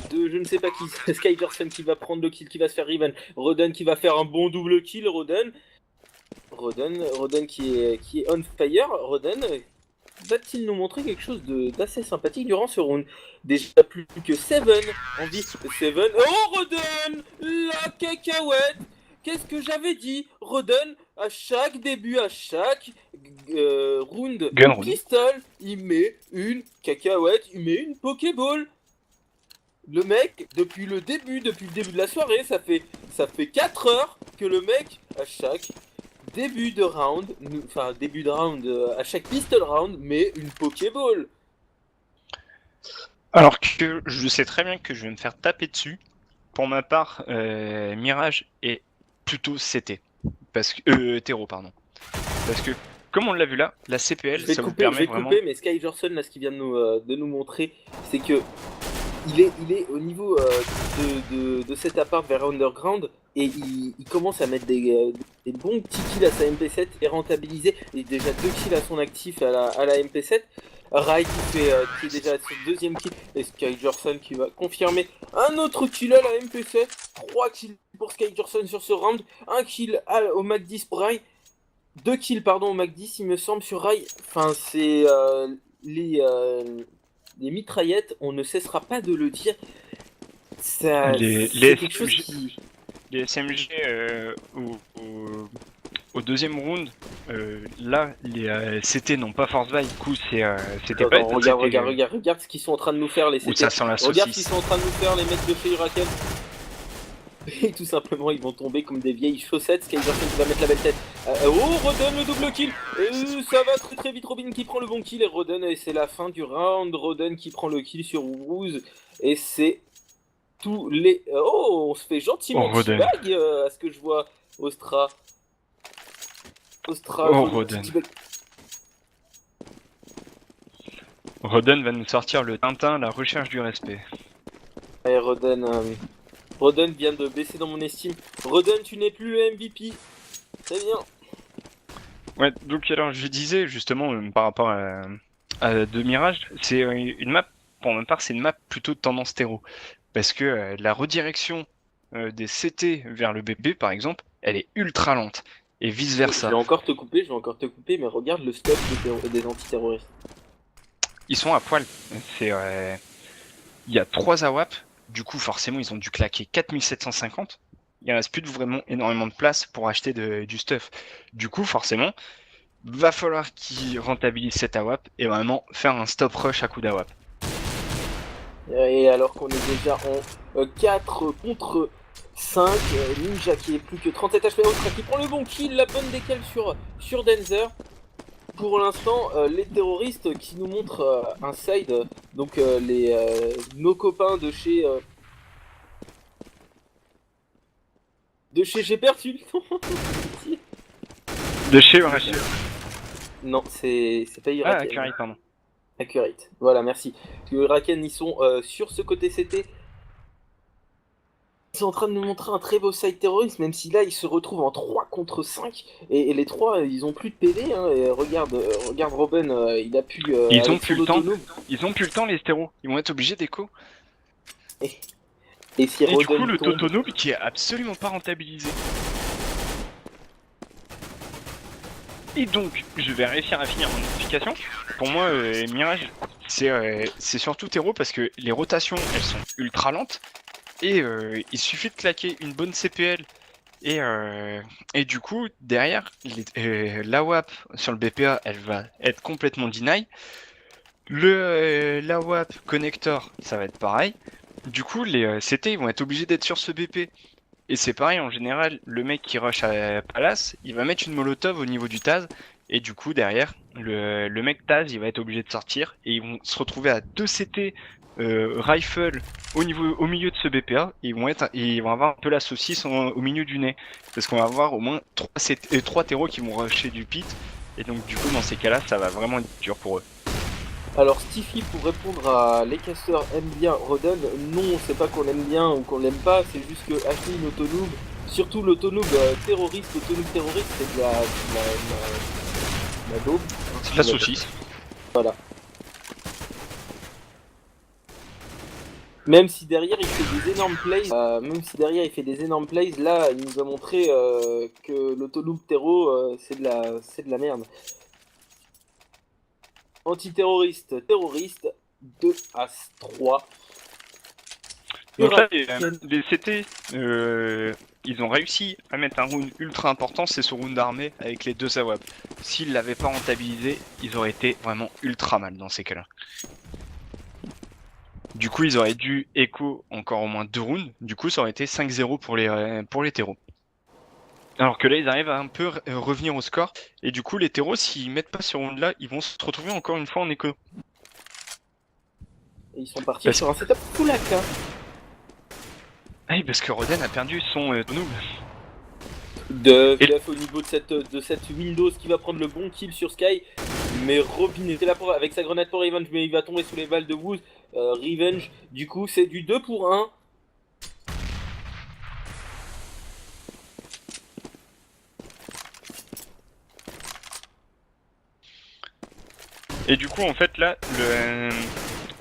de je ne sais pas qui. Skyverson qui va prendre le kill, qui va se faire Riven. Roden qui va faire un bon double kill. Roden qui est on fire. Roden va-t-il nous montrer quelque chose d'assez sympathique durant ce round? Déjà plus que Seven en vie. Seven. Oh Roden, la cacahuète. Qu'est-ce que j'avais dit? Roden, à chaque début, à chaque round Gun pistol, il met une cacahuète, il met une Pokéball. Le mec, depuis le début de la soirée, ça fait 4 heures que le mec, à chaque début de round, à chaque pistol round, met une Pokéball. Alors que je sais très bien que je vais me faire taper dessus. Pour ma part, Mirage est plutôt CT. Parce que Terreau, pardon. Parce que comme on l'a vu là, la CPL, ça vous permet vraiment. Je vais couper, mais Sky Jorson, là, ce qu'il vient de nous montrer, c'est que il est au niveau de cet appart vers Underground et il commence à mettre des bons petits kills à sa MP7 et rentabiliser. Et déjà 2 kills à son actif à la MP7. Rai qui est déjà à son deuxième kill et Sky Jorson qui va confirmer un autre kill à la MP7. 3 kills pour Sky Jorson sur ce round. 1 kill au Mac 10 pour Rai. 2 kills pardon au Mac 10 il me semble sur Rai. Enfin c'est les mitraillettes, on ne cessera pas de le dire. Ça, les quelque chose qui... Les SMG au deuxième round, là, les CT n'ont pas force buy, du coup, c'était pas... Regarde ce qu'ils sont en train de nous faire, les CT. Ça sent la saucisse. Regarde ce qu'ils sont en train de nous faire, les mecs de chez Huracan. Et tout simplement, ils vont tomber comme des vieilles chaussettes. Skyverson qui va mettre la belle tête. Oh, Roden, le double kill. Ça va très très vite. Robin qui prend le bon kill. Et Roden, et c'est la fin du round. Roden qui prend le kill sur Ruse. Et c'est tous les... Oh, on se fait gentiment Roden. bag à ce que je vois. Ostra. Oh, Roden. Roden va nous sortir le Tintin, la recherche du respect. Et Roden vient de baisser dans mon estime. Roden, tu n'es plus le MVP. Très bien. Ouais, donc alors je disais justement par rapport à De Mirage, c'est une map, pour ma part, c'est une map plutôt de tendance terreau. Parce que la redirection des CT vers le BP par exemple, elle est ultra lente. Et vice versa. Je vais encore te couper, mais regarde le stuff des antiterroristes. Ils sont à poil. Il y a 3 AWAP. Du coup, forcément, ils ont dû claquer 4750. Il reste plus vraiment énormément de place pour acheter du stuff. Du coup, forcément, va falloir qu'ils rentabilisent cette AWAP et vraiment faire un stop rush à coup d'AWAP. Et alors qu'on est déjà en 4 contre 5, Ninja qui est plus que 37 HP, Ostra qui prend le bon kill, la bonne décale sur Denzer. Pour l'instant, les terroristes qui nous montrent un side, donc nos copains de chez... j'ai perdu le nom. De chez Huracan. Non, c'est pas Huracan. Ah, Accurate, pardon. Accurate, voilà, merci. Parce que Huracan, ils sont sur ce côté CT. Ils sont en train de nous montrer un très beau side terroriste, même si là, ils se retrouvent en 3 contre 5. Et les 3, ils ont plus de PD. Hein, et regarde Robin, il a pu... ils ont plus le temps. Ils ont plus le temps, les stéros. Ils vont être obligés d'écho. Et si du coup, le Totonoob qui est absolument pas rentabilisé. Et donc, je vais réussir à finir mon explication. Pour moi, Mirage, c'est surtout terreau parce que les rotations, elles sont ultra lentes. Et il suffit de claquer une bonne CPL. Et du coup, derrière, la WAP sur le BPA, elle va être complètement deny. La WAP connector, ça va être pareil. Du coup, les CT ils vont être obligés d'être sur ce BP. Et c'est pareil, en général, le mec qui rush à Palace, il va mettre une molotov au niveau du Taz. Et du coup, derrière, le mec Taz, il va être obligé de sortir. Et ils vont se retrouver à 2 CT rifle au milieu de ce BPA. Et ils vont avoir un peu la saucisse au milieu du nez. Parce qu'on va avoir au moins 3 terreaux qui vont rusher du pit. Et donc, du coup, dans ces cas-là, ça va vraiment être dur pour eux. Alors Stiffy, pour répondre à les casteurs aiment bien Roden, non, c'est pas qu'on aime bien ou qu'on l'aime pas, c'est juste que acheter une autonoob, surtout l'autonoob terroriste, c'est La daube. C'est la saucisse. Voilà. Même si derrière il fait des énormes plays, là il nous a montré que l'autoloop terreau c'est de la merde. Antiterroriste, terroriste, 2 As 3. Donc là, les CT, ils ont réussi à mettre un round ultra important, c'est ce round d'armée avec les 2 AWP. S'ils l'avaient pas rentabilisé, ils auraient été vraiment ultra mal dans ces cas-là. Du coup, ils auraient dû écho encore au moins 2 rounds. Du coup, ça aurait été 5-0 pour les terreaux. Alors que là, ils arrivent à un peu revenir au score. Et du coup, les terreaux, s'ils mettent pas ce round-là, ils vont se retrouver encore une fois en écho. Et ils sont partis sur un setup full AK. Ah oui, parce que Roden a perdu son noob. Duff au niveau de cette Windows qui va prendre le bon kill sur Sky. Mais Robin était là avec sa grenade pour Revenge, mais il va tomber sous les balles de Woos. Revenge, du coup, c'est du 2 pour 1. Et du coup, en fait, là,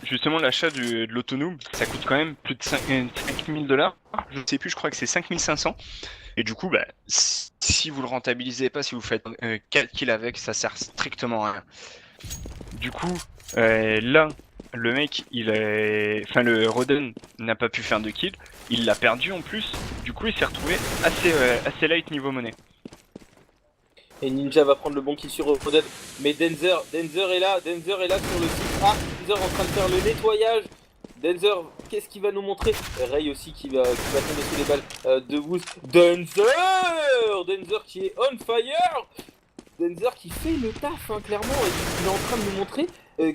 justement, l'achat de l'autonome, ça coûte quand même plus de 5000 $. Je sais plus, je crois que c'est 5500. Et du coup, bah, si vous le rentabilisez pas, si vous faites 4 kills avec, ça sert strictement à rien. Du coup, là, le mec, le Roden n'a pas pu faire de kills. Il l'a perdu en plus. Du coup, il s'est retrouvé assez light niveau monnaie. Et Ninja va prendre le bon kill sur Roden. Mais Denzer est là sur le site A. Denzer en train de faire le nettoyage. Denzer, qu'est-ce qu'il va nous montrer? Ray aussi qui va tomber sous les balles de Woos. Denzer qui est on fire. Denzer qui fait le taf, hein, clairement. Et il est en train de nous montrer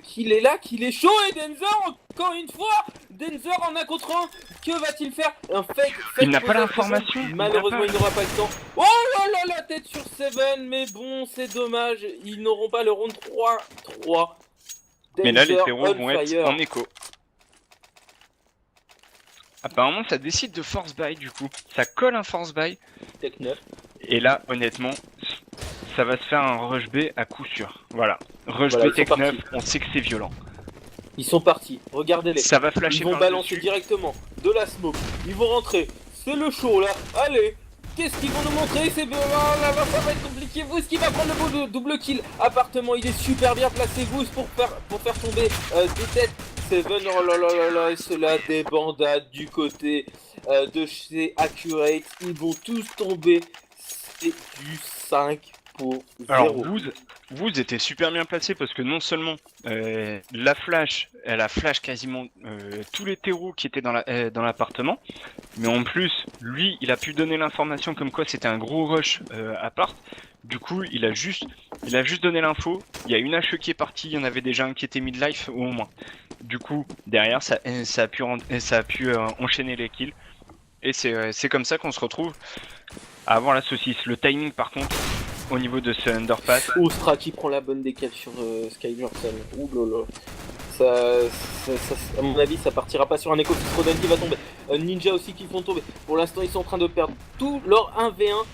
qu'il est là, qu'il est chaud. Et Denzer, encore une fois, Denzer en 1 contre 1. Que va-t-il faire? Un fake. Il n'a pas l'information. Malheureusement, il n'aura pas le temps. Oh là là, la tête sur Seven. Mais bon, c'est dommage. Ils n'auront pas le round 3. Mais là, les terreaux vont être en écho. Apparemment, ça décide de force buy du coup. Ça colle un force buy. Tech 9. Et là, honnêtement, ça va se faire un rush B à coup sûr. Voilà. Rush B Tech 9, on sait que c'est violent. Ils sont partis, regardez-les. Ça va flasher. Ils vont balancer directement de la smoke. Ils vont rentrer. C'est le show là. Allez. Qu'est-ce qu'ils vont nous montrer? C'est là, ça va être compliqué. Vous, qui va prendre le double kill? Appartement, il est super bien placé. Vous pour faire tomber des têtes. Seven, oh là là là là, c'est là des bandades du côté de chez Accurate. Ils vont tous tomber. C'est du 5 pour 0. Alors vous étiez super bien placé parce que non seulement la flash, elle a flash quasiment tous les terreaux qui étaient dans l'appartement, mais en plus, lui, il a pu donner l'information comme quoi c'était un gros rush appart. Du coup, il a juste donné l'info. Il y a une HE qui est partie, il y en avait déjà un qui était mid-life au moins. Du coup, derrière, ça a pu enchaîner les kills. Et c'est comme ça qu'on se retrouve à avoir la saucisse. Le timing, par contre, au niveau de ce underpass. Ostra qui prend la bonne décale sur Sky Johnson. Ouh là là. Ça, à mon avis, ça partira pas sur un écho. Roden qui va tomber. Ninja aussi qui vont tomber. Pour l'instant, ils sont en train de perdre tout leur 1v1.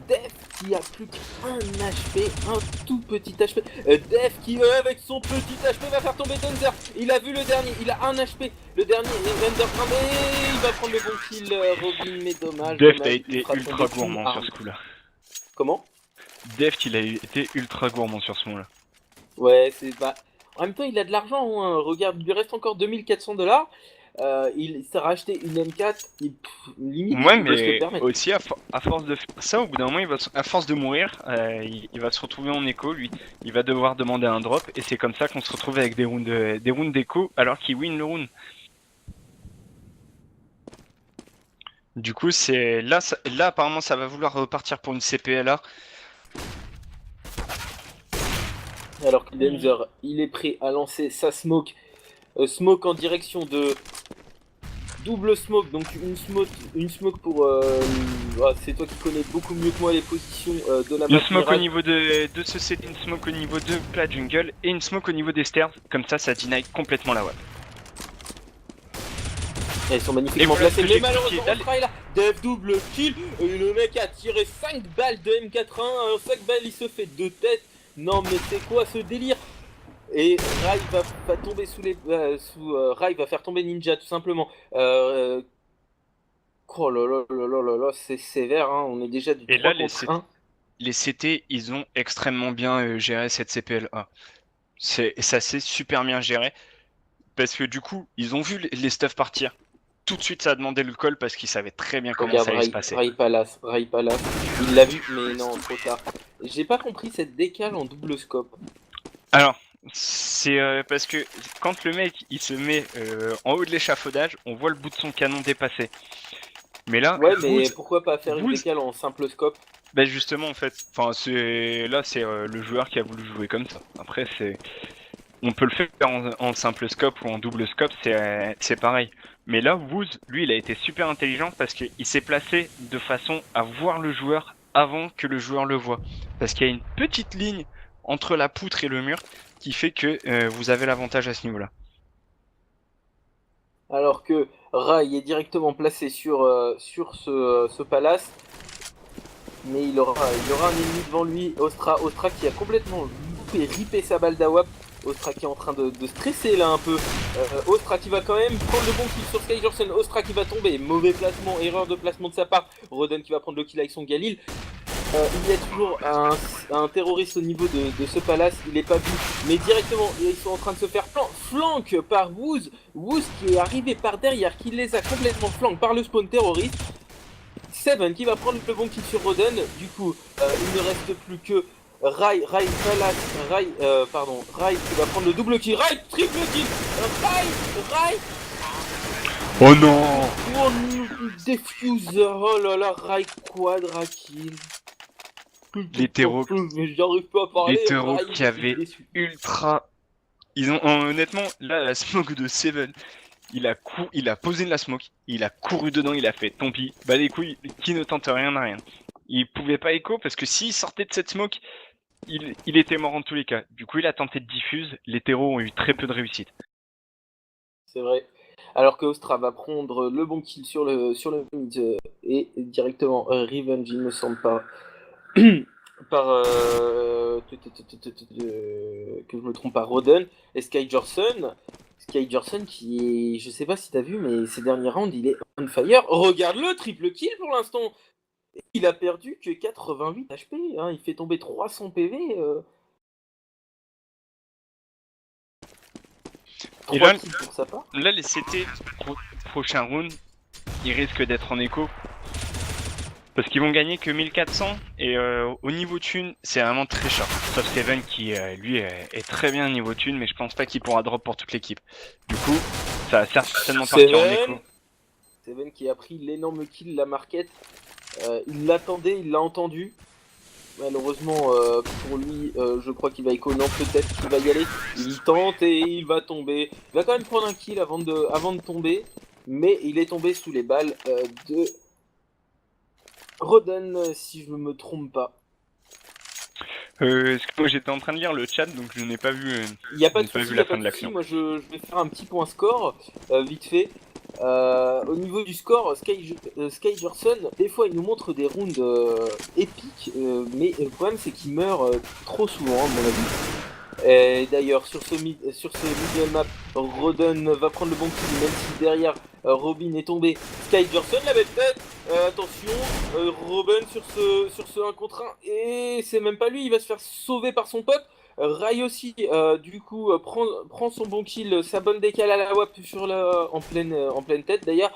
Def qui a plus qu'un HP, un tout petit HP. Def qui avec son petit HP va faire tomber Denzer. Il a vu le dernier, il a un HP. Le dernier est Denzer, mais il va prendre le bon kill. Robin, mais dommage. Def a été ultra gourmand sur ce coup-là. Comment? Deft, il a été ultra gourmand sur ce moment-là. Ouais, c'est pas. En même temps, il a de l'argent. Hein. Regarde, il lui reste encore 2400 $. Il s'est racheté une M4. Limite, ouais, mais aussi à force de faire ça, au bout d'un moment, à force de mourir, il va se retrouver en écho. Lui, il va devoir demander un drop, et c'est comme ça qu'on se retrouve avec des rounds d'écho alors qu'il win le round. Du coup, c'est là, apparemment, ça va vouloir repartir pour une CPLA. Alors que Denzer, il est prêt à lancer sa smoke. Smoke en direction de double smoke, donc une smoke pour c'est toi qui connais beaucoup mieux que moi les positions de la map. Une smoke au niveau de ce set, une smoke au niveau de la jungle et une smoke au niveau des stairs, comme ça deny complètement la web. Elles sont magnifiquement placées, mais malheureusement on là. Dev double kill, et le mec a tiré 5 balles de M81, 5 balles il se fait 2 têtes. Non mais c'est quoi ce délire? Et Rai va tomber sous les... Rai va faire tomber Ninja tout simplement. Oh là là là là là là, c'est sévère, hein. On est déjà du Et là, 3 contre 1. les CT, ils ont extrêmement bien géré cette CPL-A. Ça s'est super bien géré. Parce que du coup, ils ont vu les stuffs partir. Tout de suite, ça a demandé le call parce qu'ils savaient très bien comment Regarde ça allait se passer. Rai Palace, Rai Palace. Il l'a vu, mais non, trop tard. J'ai pas compris cette décale en double scope. Alors, c'est parce que quand le mec il se met en haut de l'échafaudage, on voit le bout de son canon dépasser. Mais là, Ouais, mais Woods, pourquoi pas faire une Woods, décale en simple scope? bah justement en fait, enfin c'est le joueur qui a voulu jouer comme ça. Après on peut le faire en simple scope ou en double scope, c'est pareil. Mais là, Woods, lui, il a été super intelligent parce qu'il s'est placé de façon à voir le joueur avant que le joueur le voie. Parce qu'il y a une petite ligne entre la poutre et le mur qui fait que vous avez l'avantage à ce niveau-là. Alors que Rai est directement placé sur ce palace. Mais il aura un ennemi devant lui, Ostra qui a complètement ripé sa balle d'AWAP. Ostra qui est en train de stresser là un peu. Ostra qui va quand même prendre le bon kill sur Sky Jorson. Ostra qui va tomber. Mauvais placement, erreur de placement de sa part. Roden qui va prendre le kill avec son Galil. Il y a toujours un terroriste au niveau de ce palace, il n'est pas vu, mais directement ils sont en train de se faire flank par Wooz. Wooz qui est arrivé par derrière, qui les a complètement flank par le spawn terroriste. Seven qui va prendre le bon kill sur Roden. Du coup, il ne reste plus que Rai qui va prendre le double kill. Rai, triple kill. Rai. Oh non! Oh, Defuse. Oh là là, Rai quadra kill. Les terreaux, J'arrive pas à parler. les terreaux Rai, qui avaient ultra... Ils ont honnêtement, là, la smoke de Seven, il a posé de la smoke, il a couru dedans, il a fait tant pis, bah les couilles, qui ne tente rien n'a rien. Il pouvait pas écho parce que s'il sortait de cette smoke, il était mort en tous les cas. Du coup, il a tenté de diffuse, les terreaux ont eu très peu de réussite. C'est vrai. Alors que Ostra va prendre le bon kill sur le mid et directement Revenge, il me semble pas. par que je me trompe pas, Roden et Sky Jorson. Sky Jorson qui est, je sais pas si t'as vu, mais ces derniers rounds il est on fire. Regarde le triple kill pour l'instant. Il a perdu que 88 HP, hein. Il fait tomber 300 PV. Et là, kills pour sa part. là les CT prochain round, ils risquent d'être en écho. Parce qu'ils vont gagner que 1400 et au niveau thune, c'est vraiment très cher. Sauf Seven qui, lui, est très bien au niveau thune, mais je pense pas qu'il pourra drop pour toute l'équipe. Du coup, ça va certainement partir en écho. Seven qui a pris l'énorme kill, la marquette. Il l'attendait, il l'a entendu. Malheureusement pour lui, je crois qu'il va écho. Non, peut-être qu'il va y aller. Il tente et il va tomber. Il va quand même prendre un kill avant de tomber. Mais il est tombé sous les balles de Roden, si je ne me trompe pas. Moi j'étais en train de lire le chat, donc je n'ai pas vu, Il n'y a pas de pas souci, vu la fin de l'action. Moi je vais faire un petit point score, vite fait. Au niveau du score, Sky Jorson, des fois il nous montre des rounds épiques, mais le problème c'est qu'il meurt trop souvent, à mon avis. Et d'ailleurs, sur ce middle map, Roden va prendre le bon kill, même si derrière Robin est tombé. Sky Jorson la belle tête. Attention, Robin sur ce 1 contre 1, et c'est même pas lui, il va se faire sauver par son pote. Rai aussi, du coup, prend son bon kill, sa bonne décale à la WAP en pleine tête d'ailleurs.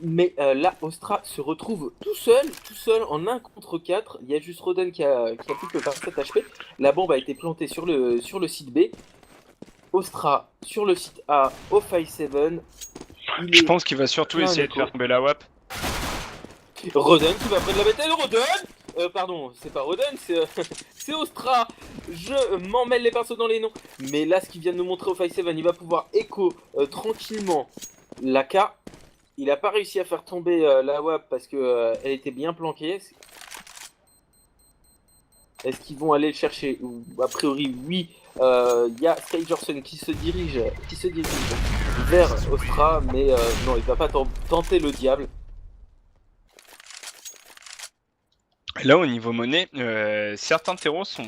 Mais là, Ostra se retrouve tout seul en 1 contre 4. Il y a juste Roden qui a plus que 27 HP. La bombe a été plantée sur le site B. Ostra sur le site A, au 5-7. Je pense qu'il va surtout essayer de faire tomber la WAP. Roden qui va prendre la bataille. Roden pardon, c'est pas Roden, c'est Ostra. Je m'emmêle les pinceaux dans les noms. Mais là, ce qu'il vient de nous montrer au 5-7, il va pouvoir écho tranquillement l'AK. Il a pas réussi à faire tomber la WAP parce que elle était bien planquée. Est-ce qu'ils vont aller le chercher? A priori, oui. Il y a Sky Jorson qui se dirige vers Ostra, mais non, il va pas tenter le diable. Là, au niveau monnaie, certains terreaux sont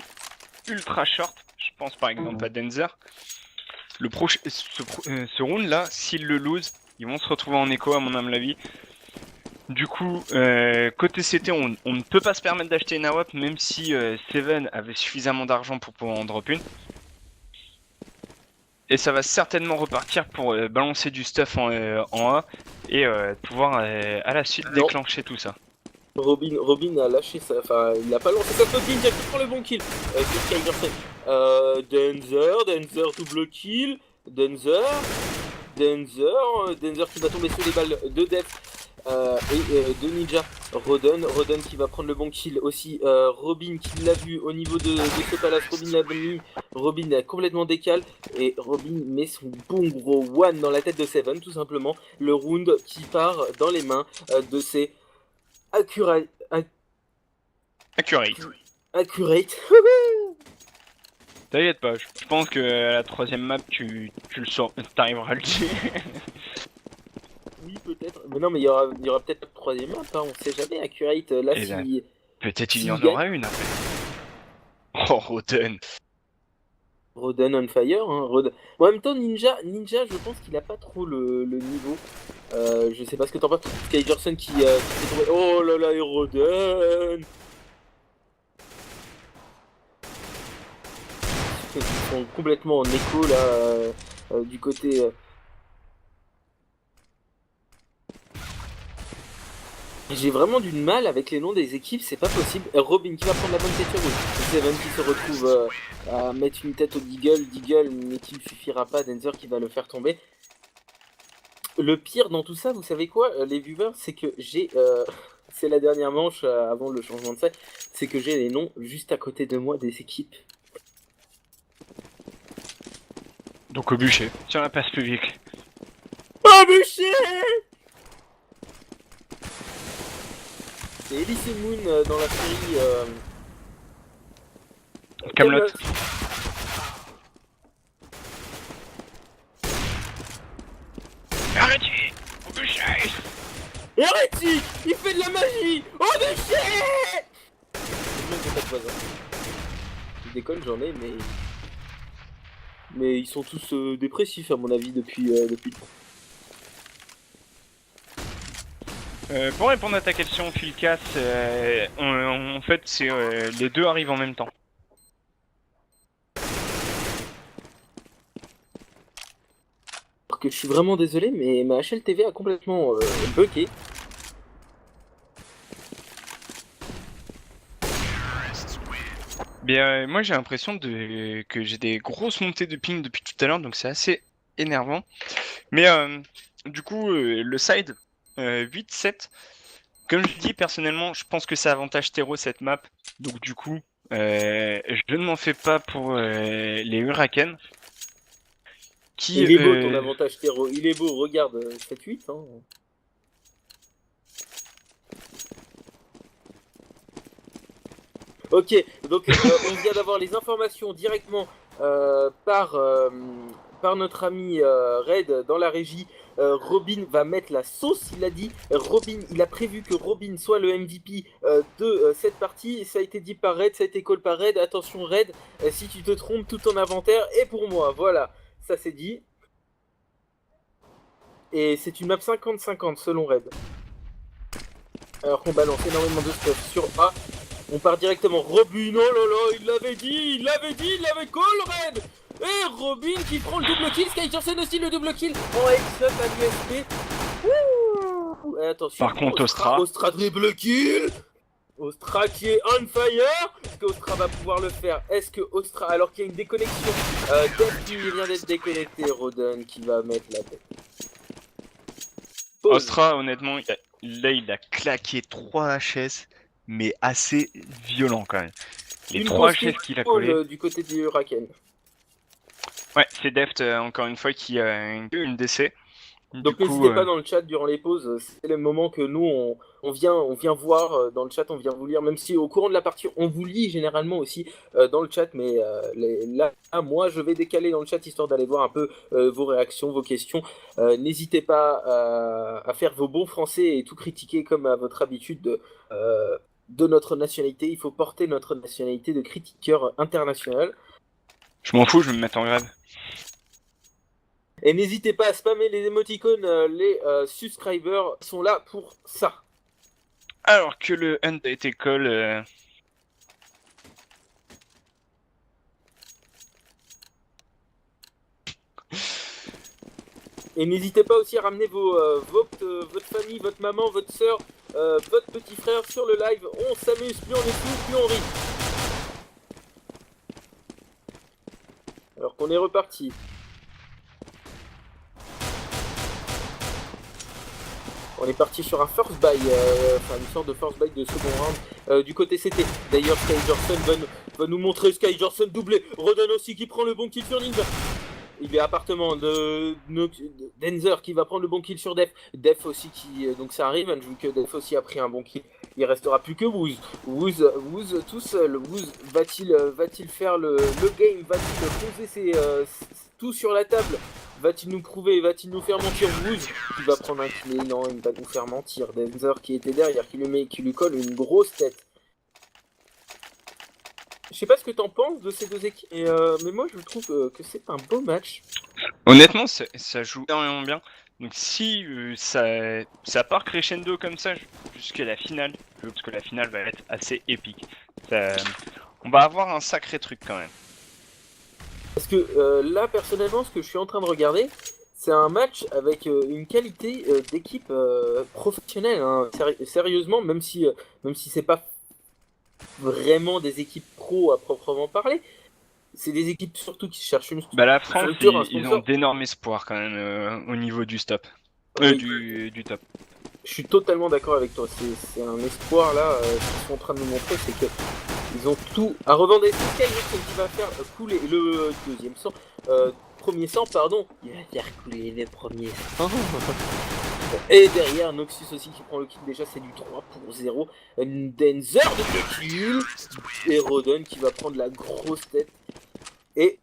ultra short. Je pense par exemple à Denzer. Ce round là, s'ils le lose, ils vont se retrouver en écho à mon humble avis. Du coup, côté CT, on ne peut pas se permettre d'acheter une AWP, même si Seven avait suffisamment d'argent pour pouvoir en drop une. Et ça va certainement repartir pour balancer du stuff en A et pouvoir à la suite déclencher tout ça. Robin a lâché ça, enfin il a pas lancé sa faute, Ninja qui prend le bon kill sur Skyverson. Denzer double kill, Denzer qui va tomber sous les balles de Def et de Ninja. Rodon qui va prendre le bon kill aussi. Robin qui l'a vu au niveau de ce palace. Robin l'a mis. Robin a complètement décalé et Robin met son bon gros one dans la tête de Seven tout simplement. Le round qui part dans les mains de ses accurate. T'inquiète pas, je pense que à la troisième map tu le sens, t'arriveras à le tuer. Oui peut-être, mais non mais il y aura peut-être une troisième map, hein, on sait jamais. Accurate là Et si. Peut-être il y en aura une après. Oh Rodon. Rodon on fire, hein. Bon, en même temps Ninja je pense qu'il a pas trop le niveau. Je sais pas ce que t'en penses. Skygerson qui s'est tombé. Oh là là, et Rodon. Ils sont complètement en écho là du côté. J'ai vraiment du mal avec les noms des équipes, c'est pas possible. Robin qui va prendre la bonne tête sur rouge. Seven qui se retrouve à mettre une tête au Deagle, mais qui ne suffira pas. Denzer qui va le faire tomber. Le pire dans tout ça, vous savez quoi, les viewers, c'est que j'ai. C'est la dernière manche avant le changement de set. C'est que j'ai les noms juste à côté de moi des équipes. Donc au bûcher, sur la place publique. Oh bûcher! C'est Elise et Moon dans la série Camelot. Arrêtez! Au bûcher! Hérétique! Il fait de la magie! Oh bûcher! Je déconne, j'en ai, mais ils sont tous dépressifs à mon avis depuis le temps. Pour répondre à ta question, Philcas, en fait, c'est les deux arrivent en même temps. Alors que je suis vraiment désolé, mais ma HLTV a complètement bugué. Bien, moi j'ai l'impression que j'ai des grosses montées de ping depuis tout à l'heure, donc c'est assez énervant. Mais du coup, le side 8-7, comme je dis personnellement, je pense que ça avantage Tero cette map. Donc du coup, je ne m'en fais pas pour les Hurricanes. Il est beau ton avantage Tero, il est beau, regarde, 7-8. Hein. Ok, donc on vient d'avoir les informations directement par notre ami Red dans la régie. Robin va mettre la sauce, il a dit. Robin, il a prévu que Robin soit le MVP de cette partie. Ça a été dit par Red, ça a été call par Red. Attention Red, si tu te trompes, tout ton inventaire est pour moi. Voilà, ça c'est dit. Et c'est une map 50-50 selon Red. Alors qu'on balance énormément de stuff sur A. On part directement. Robin, oh là là, il l'avait call Red. Et Robin qui prend le double kill. Skygerson aussi le double kill. En headshot à l'USP. Attention. Par contre, Ostra double kill. Ostra qui est on fire. Est-ce que Ostra va pouvoir le faire? Est-ce que Ostra, alors qu'il y a une déconnexion, Def qui vient d'être déconnecté, Rodon qui va mettre la tête. Ostra, honnêtement, il a claqué 3 HS, mais assez violent quand même. Les 3 HS qu'il a collé. Du côté du Huracan. Ouais, c'est Deft encore une fois qui a une DC. Donc n'hésitez pas dans le chat durant les pauses, c'est le moment que nous on vient voir dans le chat, on vient vous lire, même si au courant de la partie on vous lit généralement aussi dans le chat, mais là moi je vais décaler dans le chat histoire d'aller voir un peu vos réactions, vos questions. N'hésitez pas à faire vos bons français et tout critiquer comme à votre habitude de notre nationalité. Il faut porter notre nationalité de critiqueur international. Je m'en fous, je vais me mettre en grève. Et n'hésitez pas à spammer les émoticônes, les subscribers sont là pour ça. Alors que le hunt a été call. Et n'hésitez pas aussi à ramener votre famille, votre maman, votre soeur, votre petit frère sur le live. On s'amuse, plus on est fou, plus on rit. Alors qu'on est reparti. On est parti sur un first buy, enfin une sorte de first buy de second round du côté CT. D'ailleurs, Sky Jorson va nous montrer Sky Jorson doublé. Rodon aussi qui prend le bon kill sur Ninja. Il est appartement de Denzer qui va prendre le bon kill sur Def. Def aussi qui. Donc c'est un revenge vu que Def aussi a pris un bon kill. Il restera plus que Wooz. Wooz tout seul. Wooz va-t-il faire le game? Va-t-il poser tout sur la table? Va-t-il nous prouver? Va-t-il nous faire mentir? Wooz qui va prendre un kill? Non, il va nous faire mentir. Denzer qui était derrière, qui lui colle une grosse tête. Je sais pas ce que t'en penses de ces deux équipes, mais moi je trouve que c'est un beau match. Honnêtement, ça joue énormément bien. Donc si ça part crescendo comme ça jusqu'à la finale, parce que la finale va être assez épique. On va avoir un sacré truc quand même. Parce que là, personnellement, ce que je suis en train de regarder, c'est un match avec une qualité d'équipe professionnelle. Hein. Sérieusement, même si c'est pas vraiment des équipes pro à proprement parler, c'est des équipes surtout qui cherchent une Bah la France, structure, ils ont d'énormes espoirs quand même au niveau du stop. Du top. Je suis totalement d'accord avec toi. C'est un espoir là. Ce qu'ils sont en train de nous montrer, c'est que ils ont tout à revendre. Et c'est Sky qui va faire couler le deuxième sang. Premier sang, pardon. Il va faire couler le premier sang. Et derrière, Noxus aussi qui prend le kill. Déjà, c'est du 3-0. Denzer de kill. Et Rodon qui va prendre la grosse tête. Et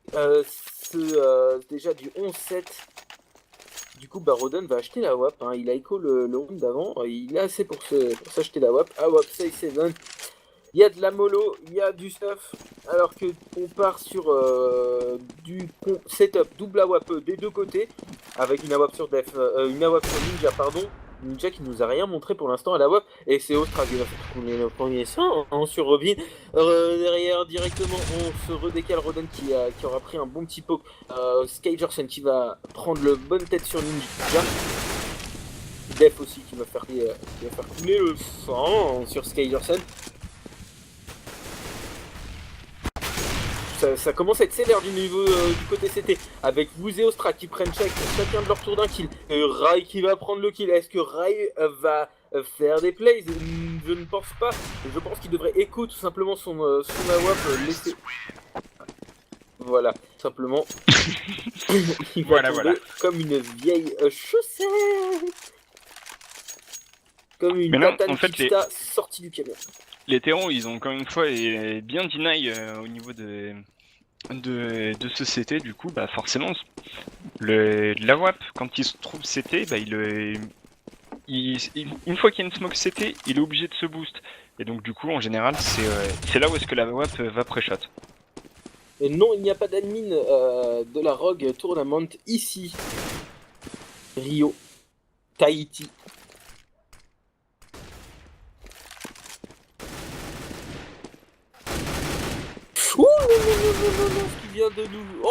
déjà du 11-7. Du coup, Rodon va acheter la WAP. Hein. Il a écho le round d'avant. Il a assez pour s'acheter la WAP. Ah, WAP 6-7. Il y a de la mollo, il y a du stuff. Alors que on part sur du setup double AWP des deux côtés. Avec une AWP sur Def, une AWP sur Ninja, pardon. Ninja qui nous a rien montré pour l'instant à la WAP. Et c'est Ostra qui va faire couler le premier sang sur Robin. Derrière, directement, on se redécale. Rodon qui aura pris un bon petit poke. Sky Jorson qui va prendre le bonne tête sur Ninja. Def aussi qui va faire couler le sang sur Sky Jorson. Ça commence à être sévère du niveau du côté CT, avec Wooz et Ostra qui prennent chacun de leur tour d'un kill. Rai qui va prendre le kill. Est-ce que Rai va faire des plays? Je ne pense pas. Je pense qu'il devrait écho tout simplement son AWP laisser. Voilà, simplement. Il va tomber comme une vieille chaussette. Comme une tatane sortie du camion. Les terreaux, ils ont encore une fois bien deny au niveau de ce CT, du coup, bah forcément, la WAP, quand il se trouve CT, bah une fois qu'il y a une smoke CT, il est obligé de se boost. Et donc du coup, en général, c'est là où est-ce que la WAP va pré-shot. Et non, il n'y a pas d'admin de la Rogue Tournament ici. Rio, Tahiti. Ouh, qui vient de nous... Oh,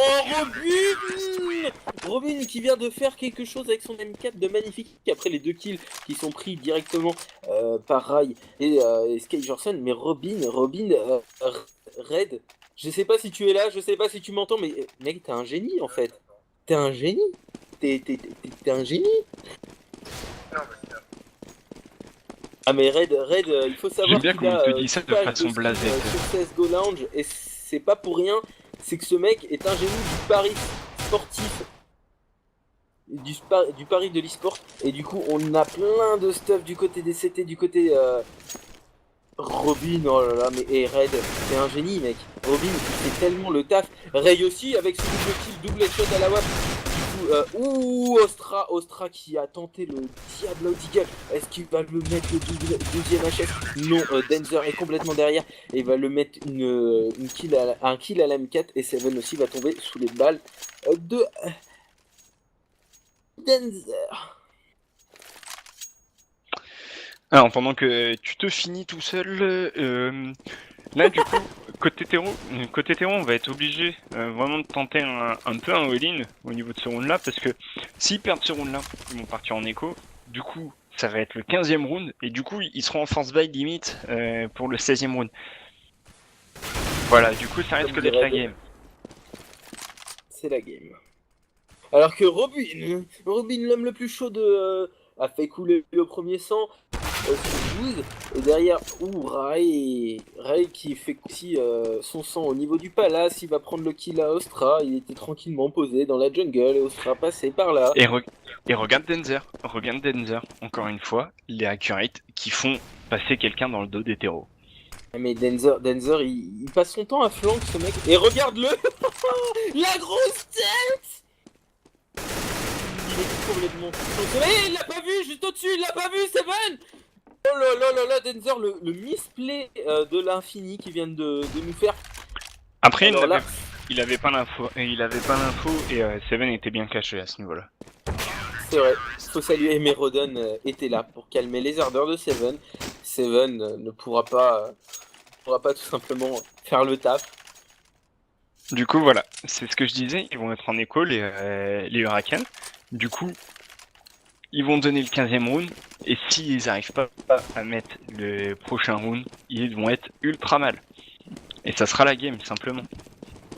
Robin qui vient de faire quelque chose avec son M4 de magnifique après les deux kills qui sont pris directement par Rai et Sky Jorson. Mais Robin, Red, je sais pas si tu es là, je sais pas si tu m'entends, mais mec, t'es un génie en fait. T'es un génie. T'es un génie. Ah mais Red, il faut savoir qu'il a te dit ça de façon blasée sur CSGO Lounge et c'est pas pour rien, c'est que ce mec est un génie du pari sportif, du pari de l'e-sport et du coup on a plein de stuff du côté des CT, du côté Robin, oh là là, mais Red, c'est un génie, mec. Robin, il fait tellement le taf. Ray aussi, avec son double kill, double shot à la WAP. Ostra qui a tenté le Diablo Deagle. Est-ce qu'il va le mettre le deuxième HF? Non, Denzer est complètement derrière et va le mettre un kill à la M4 et Seven aussi va tomber sous les balles de Denzer. Alors, pendant que tu te finis tout seul, là, du coup, côté terreau, on va être obligé vraiment de tenter un peu un all-in au niveau de ce round-là, parce que s'ils perdent ce round-là, ils vont partir en écho. Du coup, ça va être le 15e round, et du coup, ils seront en force buy limite pour le 16e round. Voilà, du coup, ça risque d'être la game. C'est la game. Alors que Robin l'homme le plus chaud a fait couler le premier sang sur 12. Et derrière, Ray qui fait aussi son sang au niveau du palace. Il va prendre le kill à Ostra. Il était tranquillement posé dans la jungle et Ostra passait par là. Et regarde Denzer, encore une fois, les accurates qui font passer quelqu'un dans le dos des terreaux. Mais Denzer il passe son temps à flank ce mec. Et regarde-le la grosse tête. Il est complètement... il l'a pas vu, juste au-dessus, il l'a pas vu, Seven. Oh là là là là, Denzer, le misplay de l'infini qui vient de nous faire. Après, il avait pas l'info, et Seven était bien caché à ce niveau-là. C'est vrai, faut saluer Merodon était là pour calmer les ardeurs de Seven. Seven ne pourra pas tout simplement faire le taf. Du coup, voilà, c'est ce que je disais, ils vont être en écho, les Hurricanes. Du coup, ils vont donner le 15e round, et s'ils n'arrivent pas à mettre le prochain round, ils vont être ultra mal. Et ça sera la game, simplement.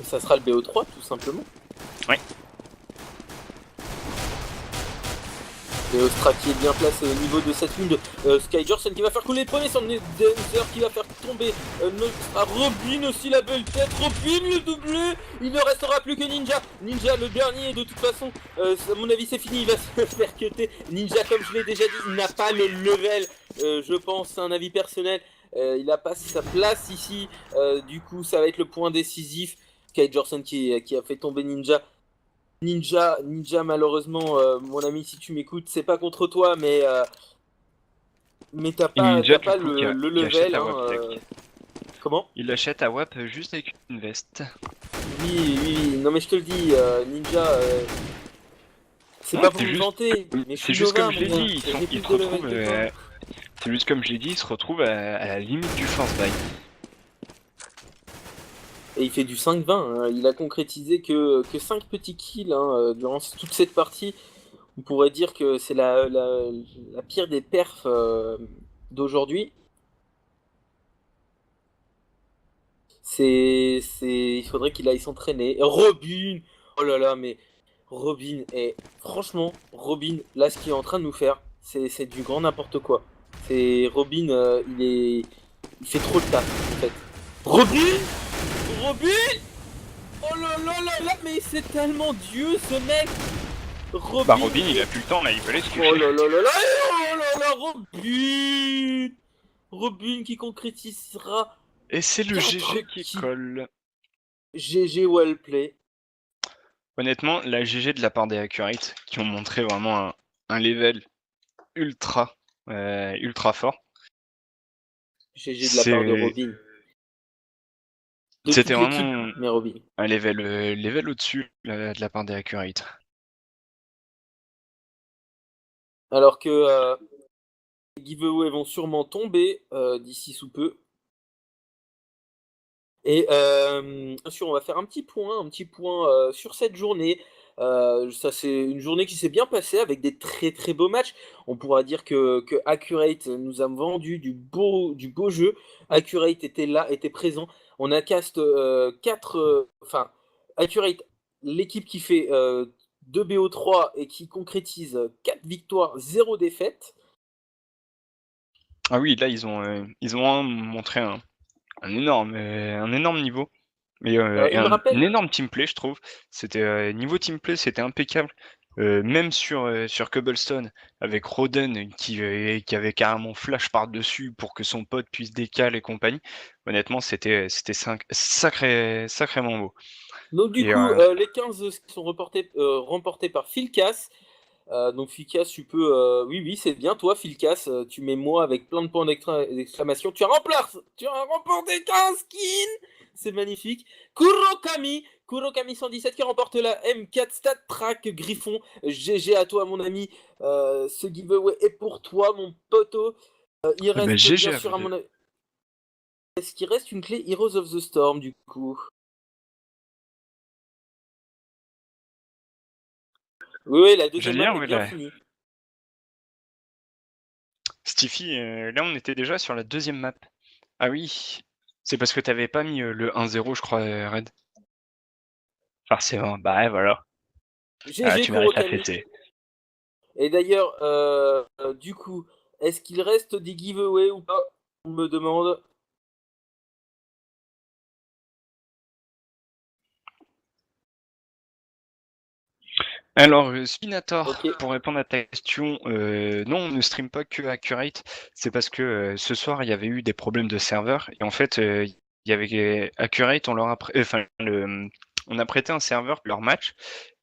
Ça sera le BO3, tout simplement. Ouais. Et Ostra qui est bien placé au niveau de cette ligne de Sky Jorson qui va faire couler le premier son Denzer qui va faire tomber Nostra. Robin aussi la belle tête, Robin le doublé. Il ne restera plus que Ninja. Ninja le dernier de toute façon, à mon avis c'est fini, il va se faire cutter. Ninja comme je l'ai déjà dit, il n'a pas le level, je pense, c'est un avis personnel. Il n'a pas sa place ici, du coup ça va être le point décisif. Sky Jorson qui a fait tomber Ninja. Ninja, malheureusement, mon ami, si tu m'écoutes, c'est pas contre toi, mais t'as pas, Ninja, pas du coup, le level. Hein, Comment? Il l'achète à WAP juste avec une veste. Oui, non mais je te le dis, Ninja, c'est Non, pas pour me vanter, mais c'est juste comme je l'ai dit, c'est juste comme je l'ai dit, il se retrouve à la limite du force buy. Et il fait du 5-20, hein. Il a concrétisé que 5 petits kills hein, durant toute cette partie. On pourrait dire que c'est la pire des perfs d'aujourd'hui. Il faudrait qu'il aille s'entraîner. Robin! Oh là là, mais Robin est. Franchement, Robin, là, ce qu'il est en train de nous faire, c'est du grand n'importe quoi. C'est. Robin, il fait trop de taf, en fait. Robin! Oh là là là là, mais c'est tellement Dieu, ce mec! Robin! Bah, Robin, il a plus le temps, là, il peut l'esquiver. Oh là là là là! Oh là là, Robin! Robin qui concrétisera. Et c'est le GG qui colle. GG well play. Honnêtement, la GG de la part des Accurates, qui ont montré vraiment un level ultra fort. GG de la part de Robin. C'était vraiment mais Robin. un level au-dessus de la part des Accurates. Alors que les giveaways vont sûrement tomber d'ici sous peu. Et on va faire un petit point sur cette journée. Ça c'est une journée qui s'est bien passée avec des très très beaux matchs. On pourra dire que Accurate nous a vendu du beau jeu. Accurate était là, était présent. On a cast 4... Accurate, l'équipe qui fait 2 BO3 et qui concrétise 4 victoires, 0 défaite. Ah oui, là ils ont montré un énorme niveau. Mais un énorme team play, je trouve. C'était niveau team play, c'était impeccable. même sur Cobblestone, avec Roden qui avait carrément flash par-dessus pour que son pote puisse décaler et compagnie. Honnêtement, c'était sacrément beau. Donc du Et coup, les 15 sont remportés par Philcas. Donc Philcas, tu peux... oui, oui, c'est bien toi, Philcas. Tu mets moi avec plein de points d'exclamation. Tu as remporté 15 skins. C'est magnifique. Kurokami 117 qui remporte la M4 Stat Track Griffon. GG à toi, mon ami. Ce giveaway est pour toi, mon poteau. Il bah, reste GG bien à vous sûr à deux. mon avis... Est-ce qu'il reste une clé Heroes of the Storm, du coup? Oui, oui, la deuxième J'allais map dire, est ouais, bien là, finie. Stiffy, là on était déjà sur la deuxième map. Ah oui, c'est parce que t'avais pas mis le 1-0, je crois, Red. Forcément, bah ouais, voilà. Ah, GG tu mérites la Kurokami. fêter. Et d'ailleurs, du coup, est-ce qu'il reste des giveaways ou pas? On me demande. Alors, Spinator, Ok. pour répondre à ta question, non, on ne stream pas que Accurate. C'est parce que ce soir, il y avait eu des problèmes de serveur. Et en fait, il y avait Accurate, on leur a, on a prêté un serveur pour leur match.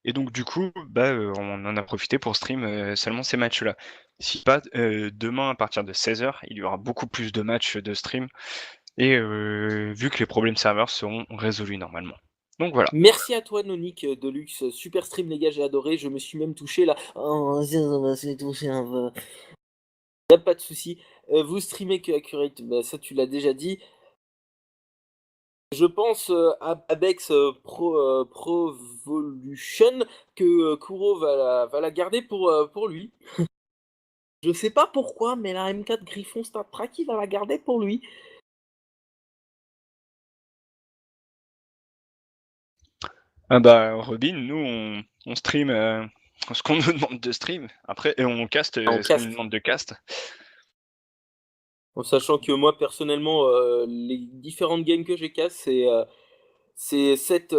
Et donc, du coup, bah, on en a profité pour stream seulement ces matchs-là. Si pas, demain, à partir de 16h, il y aura beaucoup plus de matchs de stream. Et vu que les problèmes serveurs seront résolus normalement. Donc voilà. Merci à toi, Nonic Deluxe. Super stream, les gars, j'ai adoré. Je me suis même touché là. Oh, ça m'a fait toucher un peu. Y a pas de souci. Vous streamez que Accurate, bah, ça tu l'as déjà dit. Je pense à Abex Provolution que Kuro va la garder pour lui. Je sais pas pourquoi, mais la M4 Griffon Star Trek, il va la garder pour lui. Ah bah Robin, nous on stream ce qu'on nous demande de stream. Après, et on cast En ce qu'on nous cast. demande de cast. En sachant que moi, personnellement, les différentes games que j'ai casse, c'est cette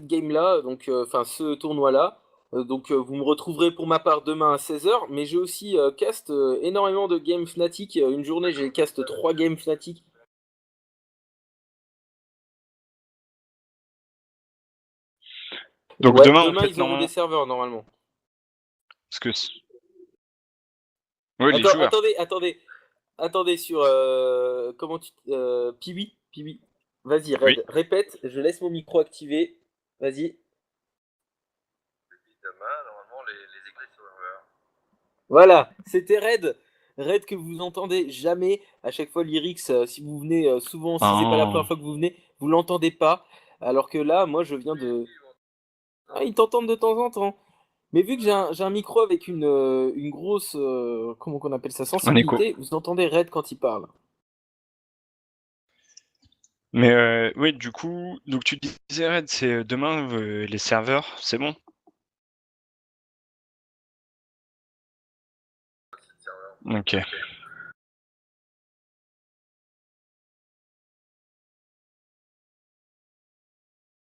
game-là, donc enfin ce tournoi-là. Donc vous me retrouverez pour ma part demain à 16h, mais j'ai aussi cast énormément de games Fnatic. Une journée, j'ai cast 3 games Fnatic. Donc Ouais, demain en demain fait ils auront des normalement, serveurs normalement. parce que ouais les joueurs. Attendez sur comment tu Piwi, Piwi. Vas-y, Oui. Red, répète, je laisse mon micro activé. Vas-y. Demain, normalement, les écrits serveurs. Voilà, c'était Red. Red que vous entendez jamais. À chaque fois, Lyrics, si vous venez souvent, si c'est pas la Ah. première fois que vous venez, vous l'entendez pas. Alors que là, moi, je viens de. Ah, ils t'entendent de temps en temps. Mais vu que j'ai un micro avec une grosse, comment qu'on appelle ça, Un écho. sensibilité, vous entendez Red quand il parle. Mais oui, du coup, donc tu disais Red, c'est demain les serveurs, c'est bon? Ok.